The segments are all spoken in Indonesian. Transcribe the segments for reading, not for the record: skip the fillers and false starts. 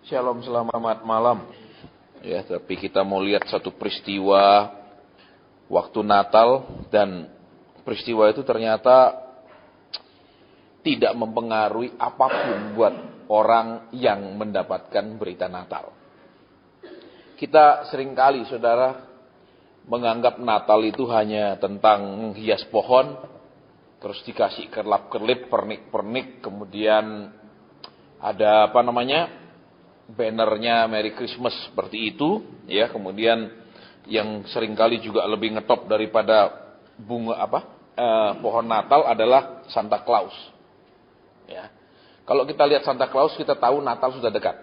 Shalom, selamat malam. Ya, tapi kita mau lihat satu peristiwa waktu Natal, dan peristiwa itu ternyata tidak mempengaruhi apapun buat orang yang mendapatkan berita Natal. Kita seringkali, saudara, menganggap Natal itu hanya tentang menghias pohon, terus dikasih kerlap-kerlip, pernik-pernik, kemudian ada bannernya Merry Christmas seperti itu, ya. Kemudian yang seringkali juga lebih ngetop daripada pohon Natal adalah Santa Claus. Ya. Kalau kita lihat Santa Claus, kita tahu Natal sudah dekat.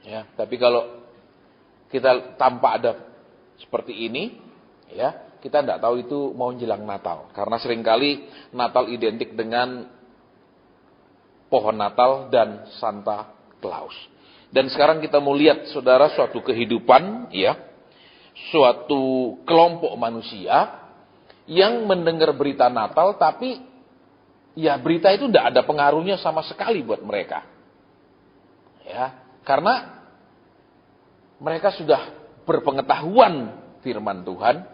Ya, tapi kalau kita tanpa ada seperti ini, ya, kita tidak tahu itu mau jelang Natal. Karena seringkali Natal identik dengan pohon Natal dan Santa Claus. Dan sekarang kita mau lihat, saudara, suatu kehidupan, ya, suatu kelompok manusia yang mendengar berita Natal, tapi ya berita itu tidak ada pengaruhnya sama sekali buat mereka. Ya, karena mereka sudah berpengetahuan firman Tuhan,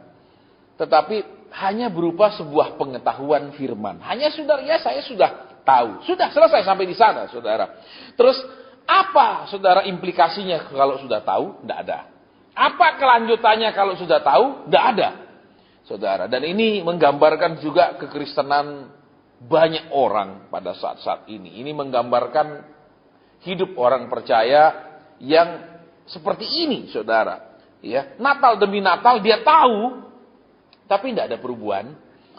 tetapi hanya berupa sebuah pengetahuan firman. Hanya saya sudah tahu. Sudah selesai sampai di sana, saudara. Terus apa, saudara, implikasinya kalau sudah tahu? Tidak ada. Apa kelanjutannya kalau sudah tahu? Tidak ada, saudara. Dan ini menggambarkan juga kekristenan banyak orang pada saat-saat ini. Ini menggambarkan hidup orang percaya yang seperti ini, saudara. Ya, Natal demi Natal dia tahu, tapi tidak ada perubahan.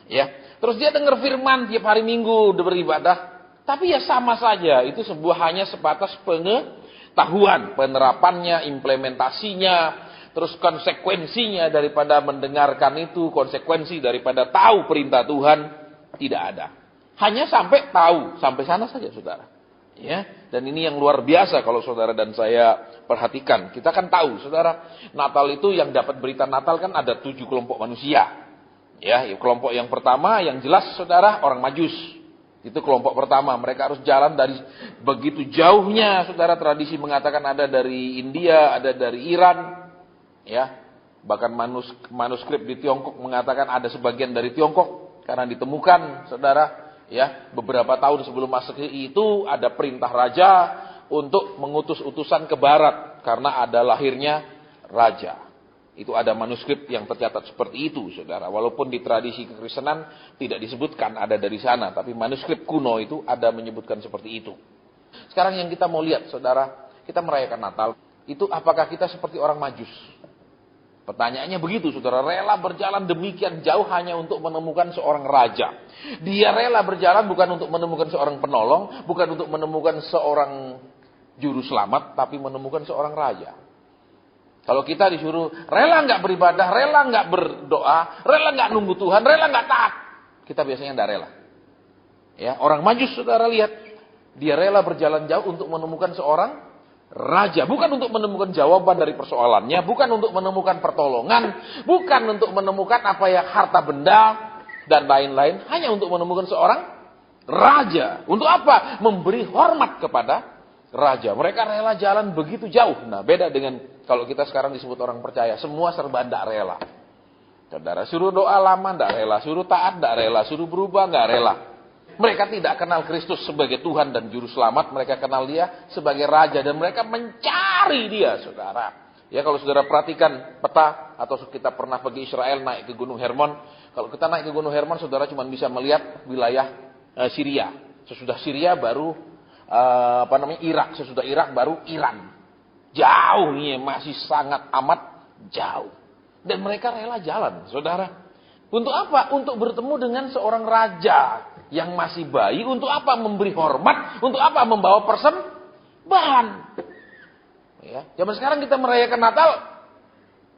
Ya, terus dia dengar firman tiap hari Minggu beribadah, tapi ya sama saja. Itu hanya sebatas pengetahuan, penerapannya, implementasinya, terus konsekuensinya daripada mendengarkan itu, konsekuensi daripada tahu perintah Tuhan tidak ada. Hanya sampai tahu, sampai sana saja, saudara. Ya, dan ini yang luar biasa kalau saudara dan saya perhatikan. Kita kan tahu, saudara, Natal itu yang dapat berita Natal kan ada 7 kelompok manusia. Ya, kelompok yang pertama yang jelas, saudara, orang Majus. Itu kelompok pertama. Mereka harus jalan dari begitu jauhnya, saudara. Tradisi mengatakan ada dari India, ada dari Iran. Ya, bahkan manuskrip di Tiongkok mengatakan ada sebagian dari Tiongkok karena ditemukan, saudara. Ya, beberapa tahun sebelum Masehi itu ada perintah raja untuk mengutus utusan ke barat karena ada lahirnya raja. Itu ada manuskrip yang tercatat seperti itu, saudara. Walaupun di tradisi kekristenan tidak disebutkan ada dari sana, tapi manuskrip kuno itu ada menyebutkan seperti itu. Sekarang yang kita mau lihat, saudara, kita merayakan Natal, itu apakah kita seperti orang Majus? Pertanyaannya begitu, saudara. Rela berjalan demikian jauh hanya untuk menemukan seorang raja. Dia rela berjalan bukan untuk menemukan seorang penolong, bukan untuk menemukan seorang juru selamat, tapi menemukan seorang raja. Kalau kita disuruh rela nggak beribadah, rela nggak berdoa, rela nggak nunggu Tuhan, rela nggak taat, kita biasanya nggak rela. Ya, orang Majus, saudara, lihat, dia rela berjalan jauh untuk menemukan seorang raja, bukan untuk menemukan jawaban dari persoalannya, bukan untuk menemukan pertolongan, bukan untuk menemukan harta benda dan lain-lain, hanya untuk menemukan seorang raja. Untuk apa? Memberi hormat kepada raja. Mereka rela jalan begitu jauh. Nah, beda dengan kalau kita sekarang disebut orang percaya, semua serba tidak rela. Saudara, suruh doa lama tidak rela, suruh taat tidak rela, suruh berubah tidak rela. Mereka tidak kenal Kristus sebagai Tuhan dan Juru Selamat, mereka kenal Dia sebagai Raja dan mereka mencari Dia, saudara. Ya, kalau saudara perhatikan peta atau kita pernah pergi Israel naik ke Gunung Hermon, kalau kita naik ke Gunung Hermon, saudara cuma bisa melihat wilayah Syria. Sesudah Syria baru Irak, sesudah Irak baru Iran. Jauh nih, masih sangat amat jauh. Dan mereka rela jalan, saudara. Untuk apa? Untuk bertemu dengan seorang raja yang masih bayi. Untuk apa? Memberi hormat. Untuk apa? Membawa persembahan. Ya, zaman sekarang kita merayakan Natal,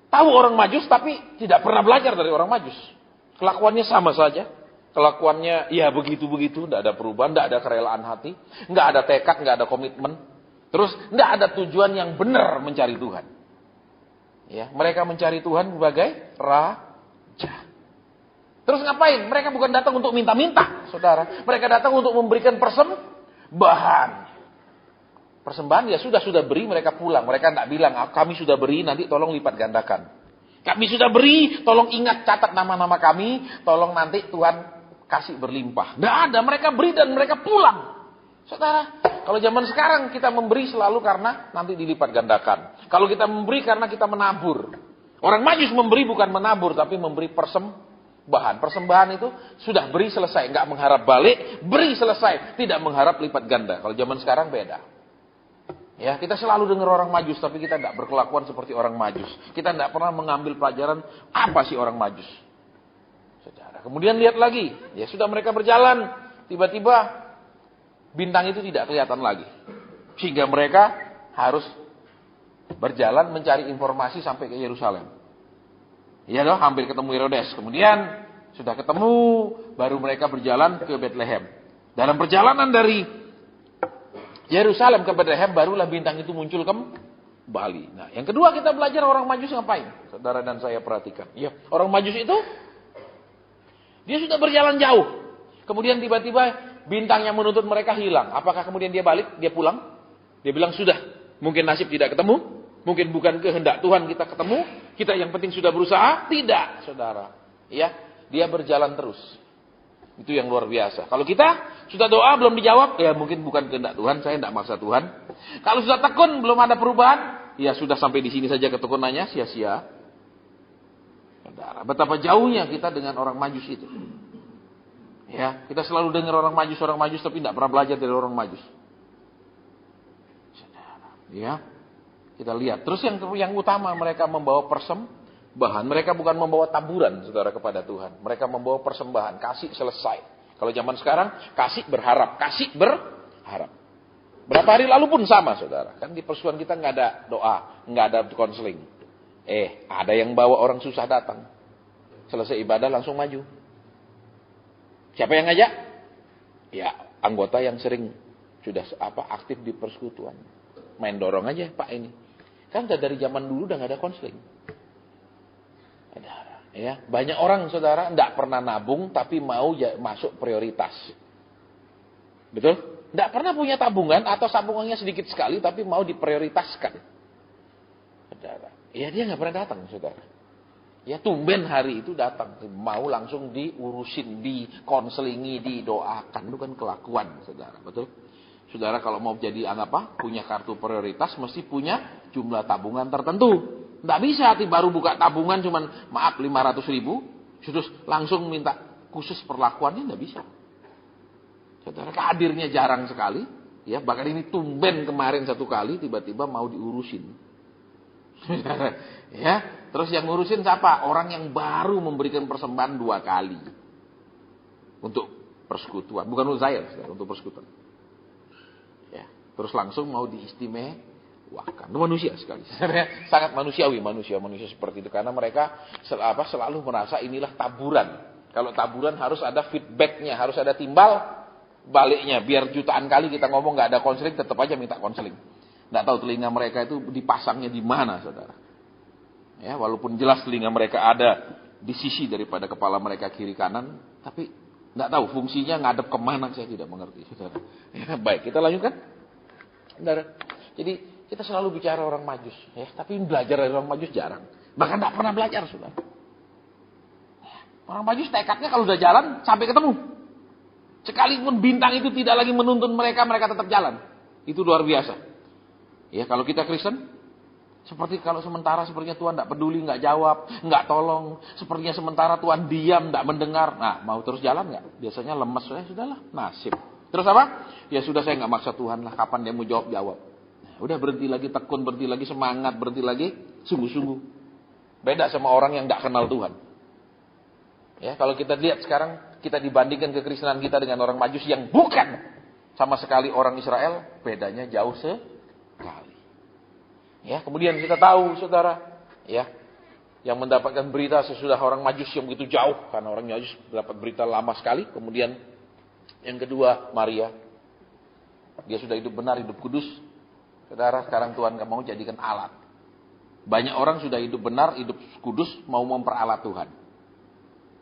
tahu orang Majus tapi tidak pernah belajar dari orang Majus. Kelakuannya sama saja. Kelakuannya ya begitu-begitu, tidak ada perubahan, tidak ada kerelaan hati, nggak ada tekad, nggak ada komitmen. Terus tidak ada tujuan yang benar mencari Tuhan. Ya, mereka mencari Tuhan sebagai raja. Terus ngapain? Mereka bukan datang untuk minta-minta, saudara. Mereka datang untuk memberikan persembahan. persembahan ya sudah beri, mereka pulang. Mereka tidak bilang, kami sudah beri, nanti tolong lipat gandakan. Kami sudah beri, tolong ingat catat nama-nama kami, tolong nanti Tuhan kasih berlimpah. Tidak ada, mereka beri dan mereka pulang. Saudara, kalau zaman sekarang kita memberi selalu karena nanti dilipat gandakan. Kalau kita memberi karena kita menabur. Orang Majus memberi bukan menabur, tapi memberi persembahan. Persembahan itu sudah beri selesai, nggak mengharap balik, beri selesai, tidak mengharap lipat ganda. Kalau zaman sekarang beda. Ya, kita selalu dengar orang Majus, tapi kita tidak berkelakuan seperti orang Majus. Kita tidak pernah mengambil pelajaran apa sih orang Majus. Saudara, kemudian lihat lagi, ya sudah mereka berjalan, tiba-tiba bintang itu tidak kelihatan lagi. Sehingga mereka harus berjalan mencari informasi sampai ke Yerusalem. Iya loh, hampir ketemu Herodes. Kemudian sudah ketemu, baru mereka berjalan ke Bethlehem. Dalam perjalanan dari Yerusalem ke Bethlehem, barulah bintang itu muncul kembali. Nah, yang kedua kita belajar orang Majus ngapain? Saudara dan saya perhatikan. Ya, orang Majus itu dia sudah berjalan jauh. Kemudian tiba-tiba bintang yang menuntut mereka hilang. Apakah kemudian dia balik, dia pulang? Dia bilang sudah, mungkin nasib tidak ketemu, mungkin bukan kehendak Tuhan kita ketemu, kita yang penting sudah berusaha. Tidak, saudara. Ya, dia berjalan terus. Itu yang luar biasa. Kalau kita sudah doa belum dijawab, ya mungkin bukan kehendak Tuhan, saya tidak maksa Tuhan. Kalau sudah tekun belum ada perubahan, ya sudah sampai di sini saja ketekunannya, sia-sia. Saudara, betapa jauhnya kita dengan orang Majus itu. Ya, kita selalu dengar orang Majus, tapi tidak pernah belajar dari orang Majus. Saudara, ya, kita lihat. Terus yang utama mereka membawa persembahan. Mereka bukan membawa taburan, saudara, kepada Tuhan. Mereka membawa persembahan, kasih selesai. Kalau zaman sekarang, kasih berharap. Berapa hari lalu pun sama, saudara. Kan di persekutuan kita nggak ada doa, nggak ada konseling. Ada yang bawa orang susah datang. Selesai ibadah langsung maju. Siapa yang ngajak? Ya, anggota yang sering sudah aktif di persekutuan. Main dorong aja, Pak ini. Kan dari zaman dulu udah nggak ada konseling. Ya, banyak orang, saudara, tidak pernah nabung tapi mau masuk prioritas. Betul? Tidak pernah punya tabungan atau tabungannya sedikit sekali tapi mau diprioritaskan. Saudara, ya dia nggak pernah datang, saudara. Ya tumben hari itu datang, mau langsung diurusin, dikonselingi, didoakan, itu kan kelakuan, saudara. Betul? Saudara kalau mau jadi punya kartu prioritas mesti punya jumlah tabungan tertentu. Tidak bisa baru buka tabungan cuman 500.000, terus langsung minta khusus perlakuannya, tidak bisa. Saudara, hadirnya jarang sekali, ya bahkan ini tumben kemarin satu kali tiba-tiba mau diurusin. Ya, terus yang ngurusin siapa? Orang yang baru memberikan persembahan 2 kali untuk persekutuan, bukan untuk saya, untuk persekutuan. Ya, terus langsung mau diistimewakan. Itu manusia sekali. Sangat manusiawi manusia seperti itu karena mereka selalu merasa inilah taburan. Kalau taburan harus ada feedbacknya, harus ada timbal baliknya. Biar jutaan kali kita ngomong nggak ada konseling, tetap aja minta konseling. Nggak tahu telinga mereka itu dipasangnya di mana, saudara. Ya, walaupun jelas telinga mereka ada di sisi daripada kepala mereka kiri kanan, tapi nggak tahu fungsinya ngadep kemana, saya tidak mengerti, saudara. Ya, baik, kita lanjutkan, saudara. Jadi kita selalu bicara orang Majus, ya, tapi belajar dari orang Majus jarang, bahkan nggak pernah belajar, saudara. Orang Majus tekadnya kalau udah jalan sampai ketemu, sekalipun bintang itu tidak lagi menuntun mereka tetap jalan. Itu luar biasa. Ya, kalau kita Kristen, sepertinya Tuhan tidak peduli, nggak jawab, nggak tolong. Sepertinya sementara Tuhan diam, tidak mendengar. Nah, mau terus jalan nggak? Biasanya lemes, sudahlah, nasib. Terus apa? Ya sudah, saya nggak maksa Tuhan lah. Kapan dia mau jawab? Nah, udah berhenti lagi tekun, berhenti lagi semangat, berhenti lagi sungguh-sungguh. Beda sama orang yang tidak kenal Tuhan. Ya, kalau kita lihat sekarang, kita dibandingkan kekristenan kita dengan orang Majus yang bukan sama sekali orang Israel, bedanya jauh sekali. Ya, kemudian kita tahu, saudara, ya, yang mendapatkan berita sesudah orang Majus yang begitu jauh, karena orang Majus dapat berita lama sekali. Kemudian yang kedua, Maria, dia sudah hidup benar, hidup kudus. Saudara, sekarang Tuhan gak mau jadikan alat. Banyak orang sudah hidup benar, hidup kudus, mau memperalat Tuhan.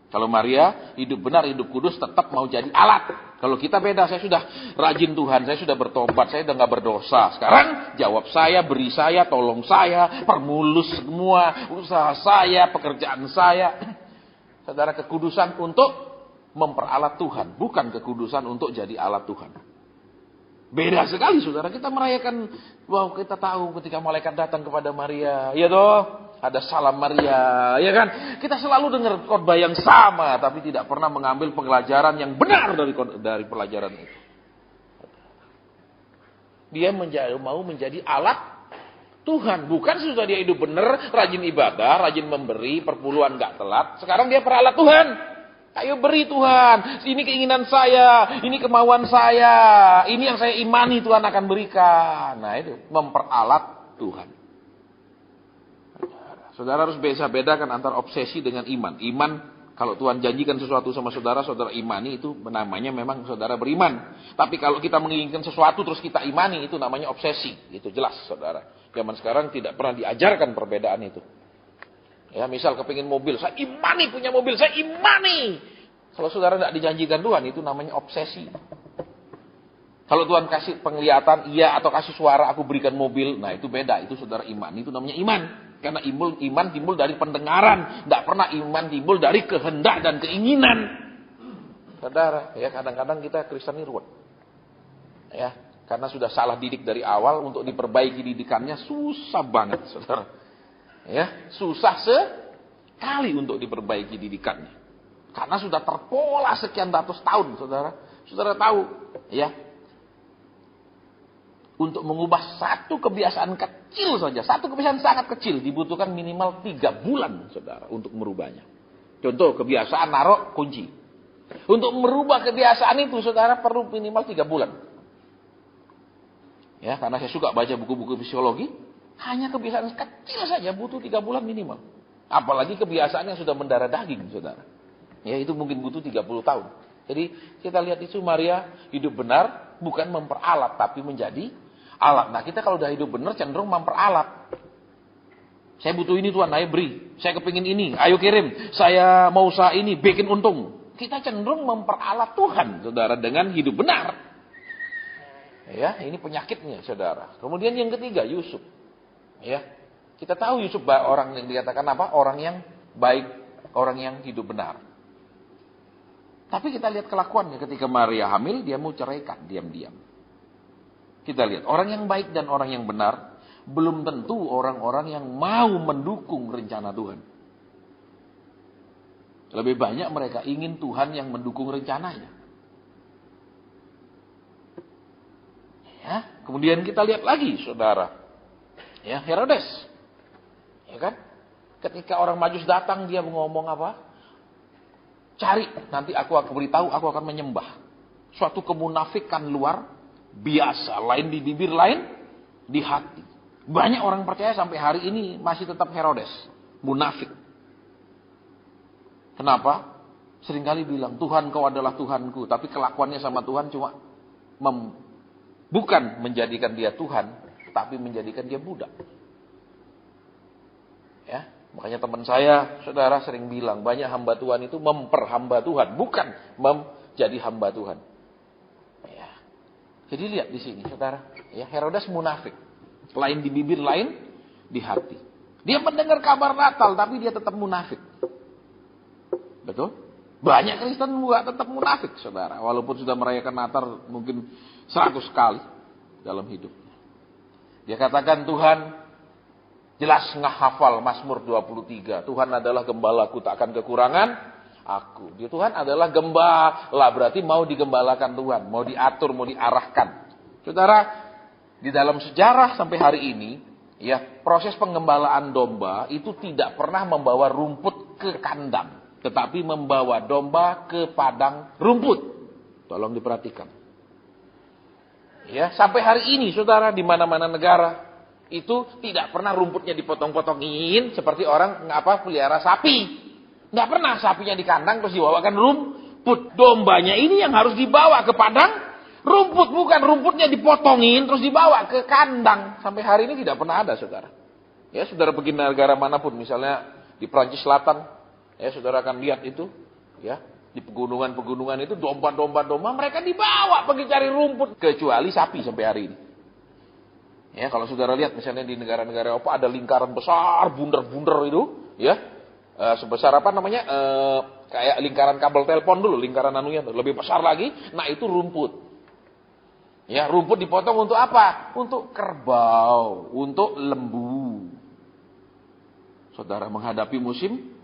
Kalau Maria hidup benar, hidup kudus, tetap mau jadi alat. Kalau kita beda, saya sudah rajin Tuhan, saya sudah bertobat, saya sudah nggak berdosa. Sekarang jawab saya, beri saya, tolong saya, permulus semua usaha saya, pekerjaan saya. Saudara, kekudusan untuk memperalat Tuhan, bukan kekudusan untuk jadi alat Tuhan. Beda sekali, saudara. Kita merayakan, wow, kita tahu ketika malaikat datang kepada Maria, ya toh. Ada salam Maria, ya kan? Kita selalu dengar khotbah yang sama, tapi tidak pernah mengambil pelajaran yang benar dari pelajaran itu. Dia mau menjadi alat Tuhan, bukan sudah dia hidup benar, rajin ibadah, rajin memberi, perpuluhan nggak telat. Sekarang dia peralat Tuhan. Ayo beri Tuhan, ini keinginan saya, ini kemauan saya, ini yang saya imani Tuhan akan berikan. Nah itu memperalat Tuhan. Saudara harus bisa bedakan antara obsesi dengan iman. Iman, kalau Tuhan janjikan sesuatu sama saudara, saudara imani, itu namanya memang saudara beriman. Tapi kalau kita menginginkan sesuatu terus kita imani, itu namanya obsesi. Itu jelas, saudara. Zaman sekarang tidak pernah diajarkan perbedaan itu. Ya, misal kepingin mobil, saya imani punya mobil, saya imani. Kalau saudara tidak dijanjikan Tuhan, itu namanya obsesi. Kalau Tuhan kasih penglihatan, iya, atau kasih suara, aku berikan mobil, nah itu beda. Itu saudara iman, itu namanya iman. Karena iman timbul dari pendengaran. Tidak pernah iman timbul dari kehendak dan keinginan. Saudara, ya kadang-kadang kita Kristen ini ruwet. Ya, karena sudah salah didik dari awal, untuk diperbaiki didikannya susah banget, saudara. Ya, susah sekali untuk diperbaiki didikannya. Karena sudah terpola sekian ratus tahun, saudara. Saudara tahu, ya. Untuk mengubah satu kebiasaan kecil saja, satu kebiasaan sangat kecil, dibutuhkan minimal 3 bulan, saudara, untuk merubahnya. Contoh, kebiasaan naruh kunci. Untuk merubah kebiasaan itu, saudara, perlu minimal 3 bulan. Ya, karena saya suka baca buku-buku fisiologi, hanya kebiasaan kecil saja butuh 3 bulan minimal. Apalagi kebiasaan yang sudah mendarah daging, saudara. Ya, itu mungkin butuh 30 tahun. Jadi, kita lihat itu Maria hidup benar, bukan memperalat, tapi menjadi alat. Nah, kita kalau udah hidup benar cenderung memperalat. Saya butuh ini Tuhan, ayo beri. Saya kepingin ini, ayo kirim. Saya mau usaha ini, bikin untung. Kita cenderung memperalat Tuhan, saudara, dengan hidup benar. Ya, ini penyakitnya, saudara. Kemudian yang ketiga, Yusuf. Ya, kita tahu Yusuf orang yang dikatakan apa? Orang yang baik, orang yang hidup benar. Tapi kita lihat kelakuannya ketika Maria hamil, dia mau ceraikan diam-diam. Kita lihat, orang yang baik dan orang yang benar, belum tentu orang-orang yang mau mendukung rencana Tuhan. Lebih banyak mereka ingin Tuhan yang mendukung rencananya. Ya, kemudian kita lihat lagi, saudara. Ya, Herodes. Ya kan? Ketika orang Majus datang, dia ngomong apa? Cari, nanti aku akan beritahu, aku akan menyembah. Suatu kemunafikan luar biasa, lain di bibir, lain di hati. Banyak orang percaya sampai hari ini masih tetap Herodes, munafik. Kenapa? Seringkali bilang, Tuhan kau adalah Tuhanku, tapi kelakuannya sama Tuhan cuma bukan menjadikan dia Tuhan, tapi menjadikan dia budak. Ya, makanya teman saya, saudara sering bilang, banyak hamba Tuhan itu memperhamba Tuhan, bukan menjadi hamba Tuhan. Jadi lihat di sini, saudara, ya, Herodes munafik, lain di bibir, lain di hati. Dia mendengar kabar Natal, tapi dia tetap munafik. Betul? Banyak Kristen juga tetap munafik, saudara, walaupun sudah merayakan Natal mungkin 100 kali dalam hidupnya. Dia katakan, Tuhan, jelas ngehafal Mazmur 23, Tuhan adalah gembalaku, tak akan kekurangan aku. Dia Tuhan adalah gembala, berarti mau digembalakan Tuhan, mau diatur, mau diarahkan. Saudara, di dalam sejarah sampai hari ini, ya, proses penggembalaan domba itu tidak pernah membawa rumput ke kandang, tetapi membawa domba ke padang rumput. Tolong diperhatikan. Ya, sampai hari ini, saudara, di mana-mana negara itu tidak pernah rumputnya dipotong-potongin seperti orang pelihara sapi. Nggak pernah sapinya di kandang terus dibawakan rumput. Dombanya ini yang harus dibawa ke padang rumput. Bukan rumputnya dipotongin terus dibawa ke kandang. Sampai hari ini tidak pernah ada, saudara. Ya, saudara pergi negara manapun, misalnya di Prancis Selatan, ya, saudara akan lihat itu. Ya, di pegunungan-pegunungan itu domba-domba mereka dibawa pergi cari rumput, kecuali sapi sampai hari ini. Ya, kalau saudara lihat misalnya di negara-negara Eropa ada lingkaran besar, bunder-bunder itu, ya, sebesar apa namanya, kayak lingkaran kabel telepon dulu, lingkaran anunya lebih besar lagi. Nah itu rumput. Ya, rumput dipotong untuk apa? Untuk kerbau, untuk lembu. Saudara menghadapi musim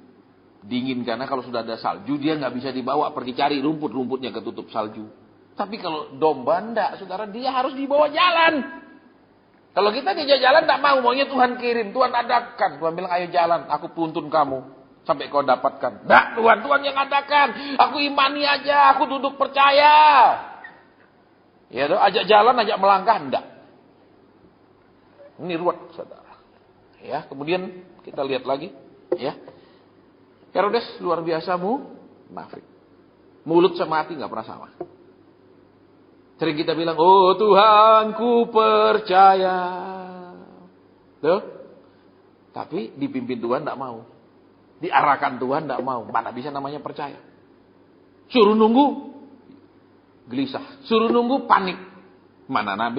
dingin karena kalau sudah ada salju dia nggak bisa dibawa pergi cari rumputnya ketutup salju. Tapi kalau domba enggak, saudara, dia harus dibawa jalan. Kalau kita diajak jalan enggak mau, maunya Tuhan kirim, Tuhan adakan. Tuhan bilang ayo jalan, aku tuntun kamu sampai kau dapatkan. Enggak, Tuhan yang adakan. Aku imani aja, aku duduk percaya. Ya, ajak jalan, ajak melangkah enggak. Ini ruwet, saudara. Ya, kemudian kita lihat lagi, ya. Herodes luar biasa munafik. Mulut sama hati nggak pernah sama. Sering kita bilang, oh Tuhan ku percaya. Tuh. Tapi dipimpin Tuhan nggak mau. Diarahkan Tuhan nggak mau. Mana bisa namanya percaya. Suruh nunggu, gelisah. Suruh nunggu, panik. Mana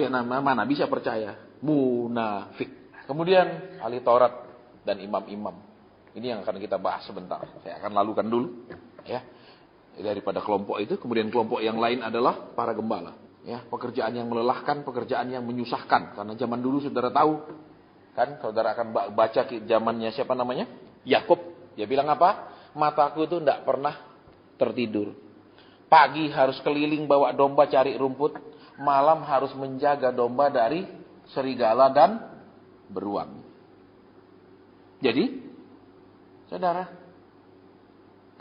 bisa percaya. Munafik. Kemudian ahli Taurat dan imam-imam. Ini yang akan kita bahas sebentar. Saya akan lalukan dulu, ya. Daripada kelompok itu, kemudian kelompok yang lain adalah para gembala. Ya, pekerjaan yang melelahkan, pekerjaan yang menyusahkan. Karena zaman dulu saudara tahu, kan? Saudara akan baca zamannya siapa namanya? Yakub. Dia bilang apa? Mataku itu tidak pernah tertidur. Pagi harus keliling bawa domba cari rumput, malam harus menjaga domba dari serigala dan beruang. Jadi saudara,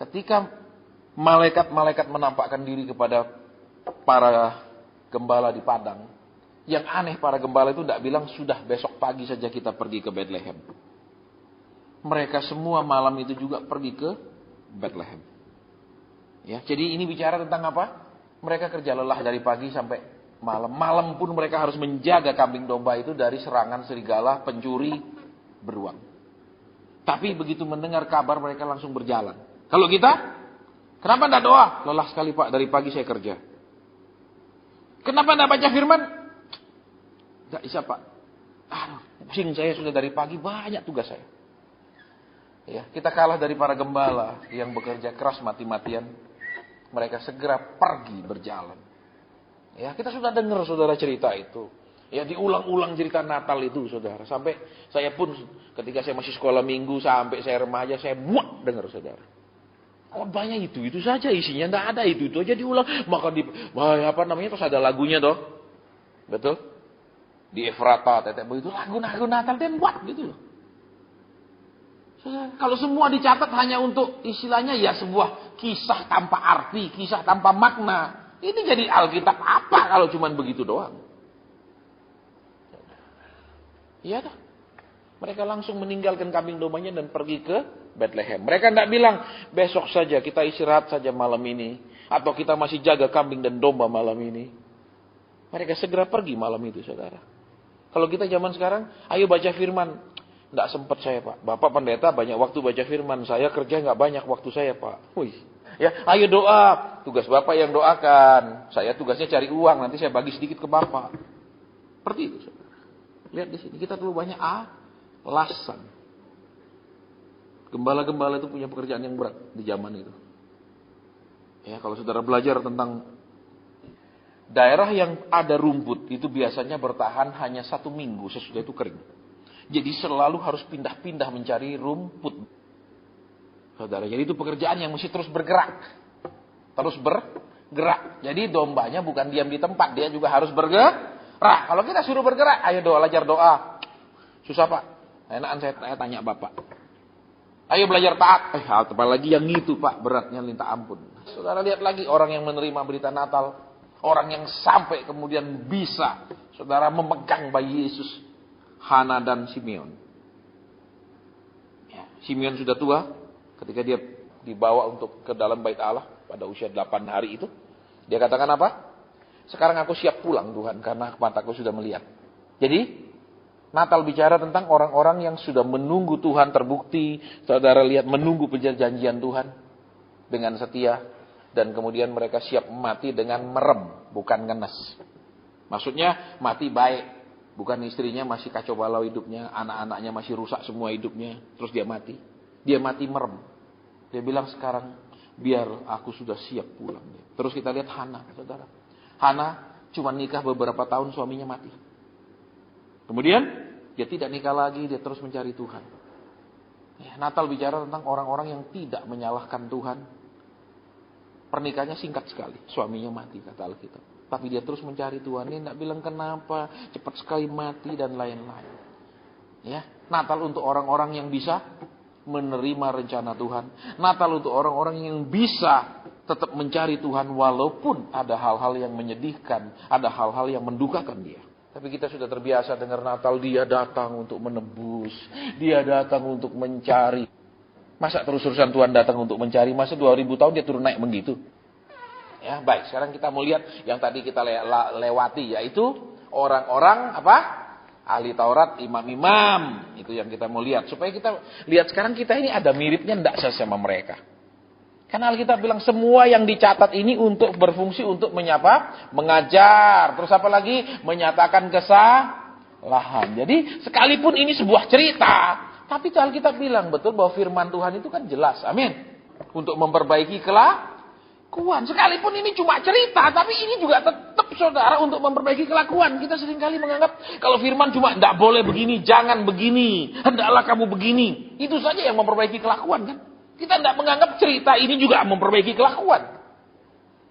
ketika malaikat-malaikat menampakkan diri kepada para gembala di padang, yang aneh para gembala itu tidak bilang sudah besok pagi saja kita pergi ke Bethlehem. Mereka semua malam itu juga pergi ke Bethlehem. Ya, jadi ini bicara tentang apa? Mereka kerja lelah dari pagi sampai malam. Malam pun mereka harus menjaga kambing domba itu dari serangan serigala, pencuri, beruang. Tapi begitu mendengar kabar mereka langsung berjalan. Kalau kita, kenapa tidak doa? Lelah sekali Pak, dari pagi saya kerja. Kenapa tidak baca firman? Tidak bisa Pak. Pusing saya sudah dari pagi, banyak tugas saya. Ya, kita kalah dari para gembala yang bekerja keras mati-matian. Mereka segera pergi berjalan. Ya, kita sudah dengar saudara cerita itu. Ya, diulang-ulang cerita Natal itu saudara. Sampai saya pun ketika saya masih sekolah minggu sampai saya remaja saya muak dengar saudara. Khotbahnya itu saja isinya, enggak ada itu aja diulang. Maka apa namanya terus ada lagunya toh. Betul? Di Efrata, Tetek itu lagu-lagu Natal dan buat gitu loh. Saudara, kalau semua dicatat hanya untuk istilahnya ya sebuah kisah tanpa arti, kisah tanpa makna. Ini jadi Alkitab apa kalau cuman begitu doang? Iya dah. Mereka langsung meninggalkan kambing dombanya dan pergi ke Bethlehem. Mereka tidak bilang, besok saja kita istirahat saja malam ini. Atau kita masih jaga kambing dan domba malam ini. Mereka segera pergi malam itu, saudara. Kalau kita zaman sekarang, ayo baca firman. Tidak sempat saya Pak. Bapak pendeta banyak waktu baca firman. Saya kerja nggak banyak waktu saya Pak. Wih. Ya, ayo doa. Tugas Bapak yang doakan. Saya tugasnya cari uang. Nanti saya bagi sedikit ke Bapak. Seperti itu, saudara. Lihat di sini, kita terlalu banyak alasan. Gembala-gembala itu punya pekerjaan yang berat di zaman itu. Ya, kalau saudara belajar tentang daerah yang ada rumput, itu biasanya bertahan hanya 1 minggu, sesudah itu kering. Jadi selalu harus pindah-pindah mencari rumput. Saudara, jadi itu pekerjaan yang mesti terus bergerak. Terus bergerak. Jadi dombanya bukan diam di tempat, dia juga harus bergerak. Kalau kita suruh bergerak, ayo belajar doa. Susah Pak. Enakan saya tanya Bapak. Ayo belajar taat. Apalagi yang itu Pak, beratnya minta ampun. Saudara lihat lagi orang yang menerima berita Natal. Orang yang sampai kemudian bisa, saudara, memegang bayi Yesus. Hana dan Simeon. Ya, Simeon sudah tua ketika dia dibawa untuk ke dalam bait Allah pada usia 8 hari itu. Dia katakan apa? Sekarang aku siap pulang Tuhan karena mataku sudah melihat. Jadi Natal bicara tentang orang-orang yang sudah menunggu Tuhan terbukti. Saudara lihat menunggu perjanjian Tuhan. dengan setia, dan kemudian mereka siap mati dengan merem, bukan ngenes. Maksudnya mati baik, bukan istrinya masih kacau balau hidupnya, anak-anaknya masih rusak semua hidupnya, terus dia mati. Dia mati merem. Dia bilang sekarang biar aku sudah siap pulang. Terus kita lihat Hana, saudara. Hana cuma nikah beberapa tahun suaminya mati. Kemudian dia tidak nikah lagi, dia terus mencari Tuhan. Ya, Natal bicara tentang orang-orang yang tidak menyalahkan Tuhan. Pernikahannya singkat sekali, suaminya mati kata Alkitab. Tapi dia terus mencari Tuhan. Dia tidak bilang kenapa, cepat sekali mati dan lain-lain. Ya, Natal untuk orang-orang yang bisa menerima rencana Tuhan. Natal untuk orang-orang yang bisa tetap mencari Tuhan walaupun ada hal-hal yang menyedihkan, ada hal-hal yang mendukakan dia. Tapi kita sudah terbiasa dengar Natal, dia datang untuk menebus, dia datang untuk mencari. Masa terus-terusan Tuhan datang untuk mencari? Masa 2000 tahun dia turun naik begitu? Ya, baik, sekarang kita mau lihat yang tadi kita lewati, yaitu orang-orang apa? Ahli Taurat, imam-imam. Itu yang kita mau lihat. Supaya kita lihat sekarang kita ini ada miripnya enggak sama mereka. Karena Alkitab bilang semua yang dicatat ini untuk berfungsi untuk menyapa, mengajar. Terus apa lagi? Menyatakan kesalahan. Jadi sekalipun ini sebuah cerita, tapi Alkitab bilang betul bahwa firman Tuhan itu kan jelas. Amin. Untuk memperbaiki kelakuan. Sekalipun ini cuma cerita, tapi ini juga tetap saudara untuk memperbaiki kelakuan. Kita seringkali menganggap kalau firman cuma tidak boleh begini, jangan begini, hendaklah kamu begini. Itu saja yang memperbaiki kelakuan kan. Kita tidak menganggap cerita ini juga memperbaiki kelakuan.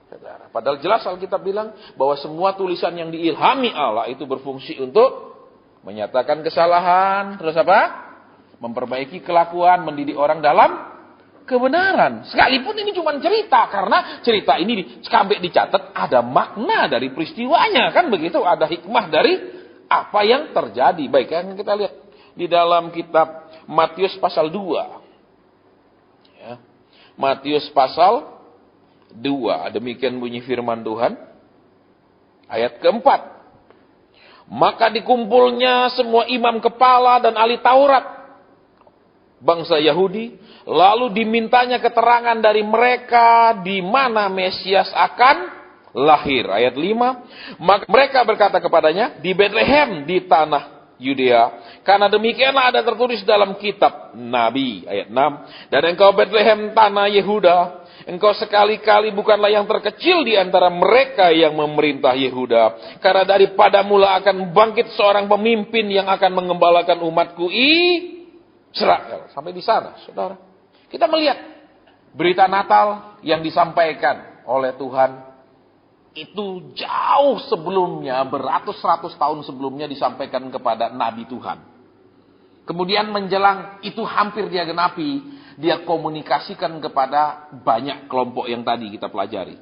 Saudara, padahal jelas Alkitab bilang bahwa semua tulisan yang diilhami Allah itu berfungsi untuk menyatakan kesalahan, terus apa? Memperbaiki kelakuan, mendidik orang dalam kebenaran. Sekalipun ini cuma cerita, karena cerita ini sampai dicatat ada makna dari peristiwanya, kan begitu, ada hikmah dari apa yang terjadi. Baik, kan kita lihat di dalam kitab Matius pasal 2. Ya. Matius pasal 2, demikian bunyi firman Tuhan. Ayat keempat. Maka dikumpulnya semua imam kepala dan ahli Taurat bangsa Yahudi, lalu dimintanya keterangan dari mereka di mana Mesias akan lahir. Ayat 5, maka mereka berkata kepadanya, di Betlehem di tanah Yudea, karena demikianlah ada tertulis dalam kitab Nabi. Ayat 6, dan engkau Betlehem tanah Yehuda, engkau sekali-kali bukanlah yang terkecil di antara mereka yang memerintah Yehuda, karena daripada mula akan bangkit seorang pemimpin yang akan mengembalakan umatku Israel. Sampai di sana, saudara. Kita melihat berita Natal yang disampaikan oleh Tuhan itu jauh sebelumnya, beratus-ratus tahun sebelumnya disampaikan kepada Nabi Tuhan. Kemudian menjelang itu hampir dia genapi, dia komunikasikan kepada banyak kelompok yang tadi kita pelajari.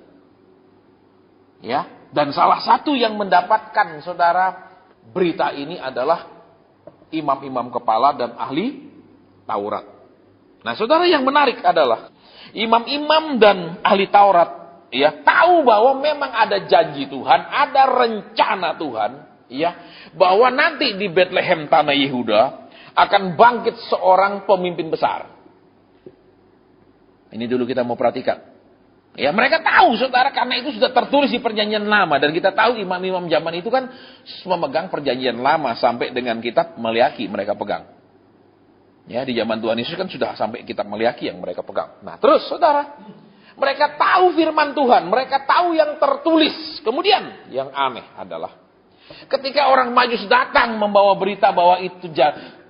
Ya, dan salah satu yang mendapatkan saudara berita ini adalah imam-imam kepala dan ahli Taurat. Nah, saudara, yang menarik adalah imam-imam dan ahli Taurat ya tahu bahwa memang ada janji Tuhan, ada rencana Tuhan, ya, bahwa nanti di Betlehem tanah Yehuda akan bangkit seorang pemimpin besar. Ini dulu kita mau perhatikan. Ya, mereka tahu saudara, karena itu sudah tertulis di perjanjian lama, dan kita tahu imam-imam zaman itu kan memegang perjanjian lama sampai dengan kitab Maleakhi mereka pegang. Ya, di zaman Tuhan Yesus kan sudah sampai kitab Maleakhi yang mereka pegang. Nah, terus saudara, mereka tahu firman Tuhan, mereka tahu yang tertulis. Kemudian yang aneh adalah ketika orang Majus datang membawa berita bahwa itu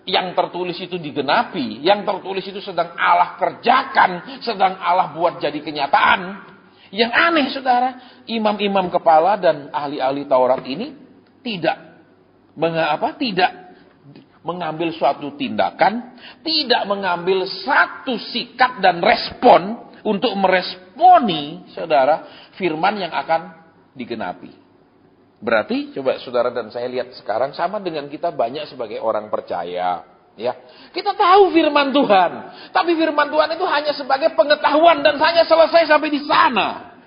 yang tertulis itu digenapi, yang tertulis itu sedang Allah kerjakan, sedang Allah buat jadi kenyataan. Yang aneh saudara, imam-imam kepala dan ahli-ahli Taurat ini tidak mengambil suatu tindakan, tidak mengambil satu sikap dan respon untuk meresponi saudara firman yang akan digenapi. Berarti coba saudara dan saya lihat sekarang sama dengan kita banyak sebagai orang percaya, ya. Kita tahu firman Tuhan, tapi firman Tuhan itu hanya sebagai pengetahuan dan hanya selesai sampai di sana.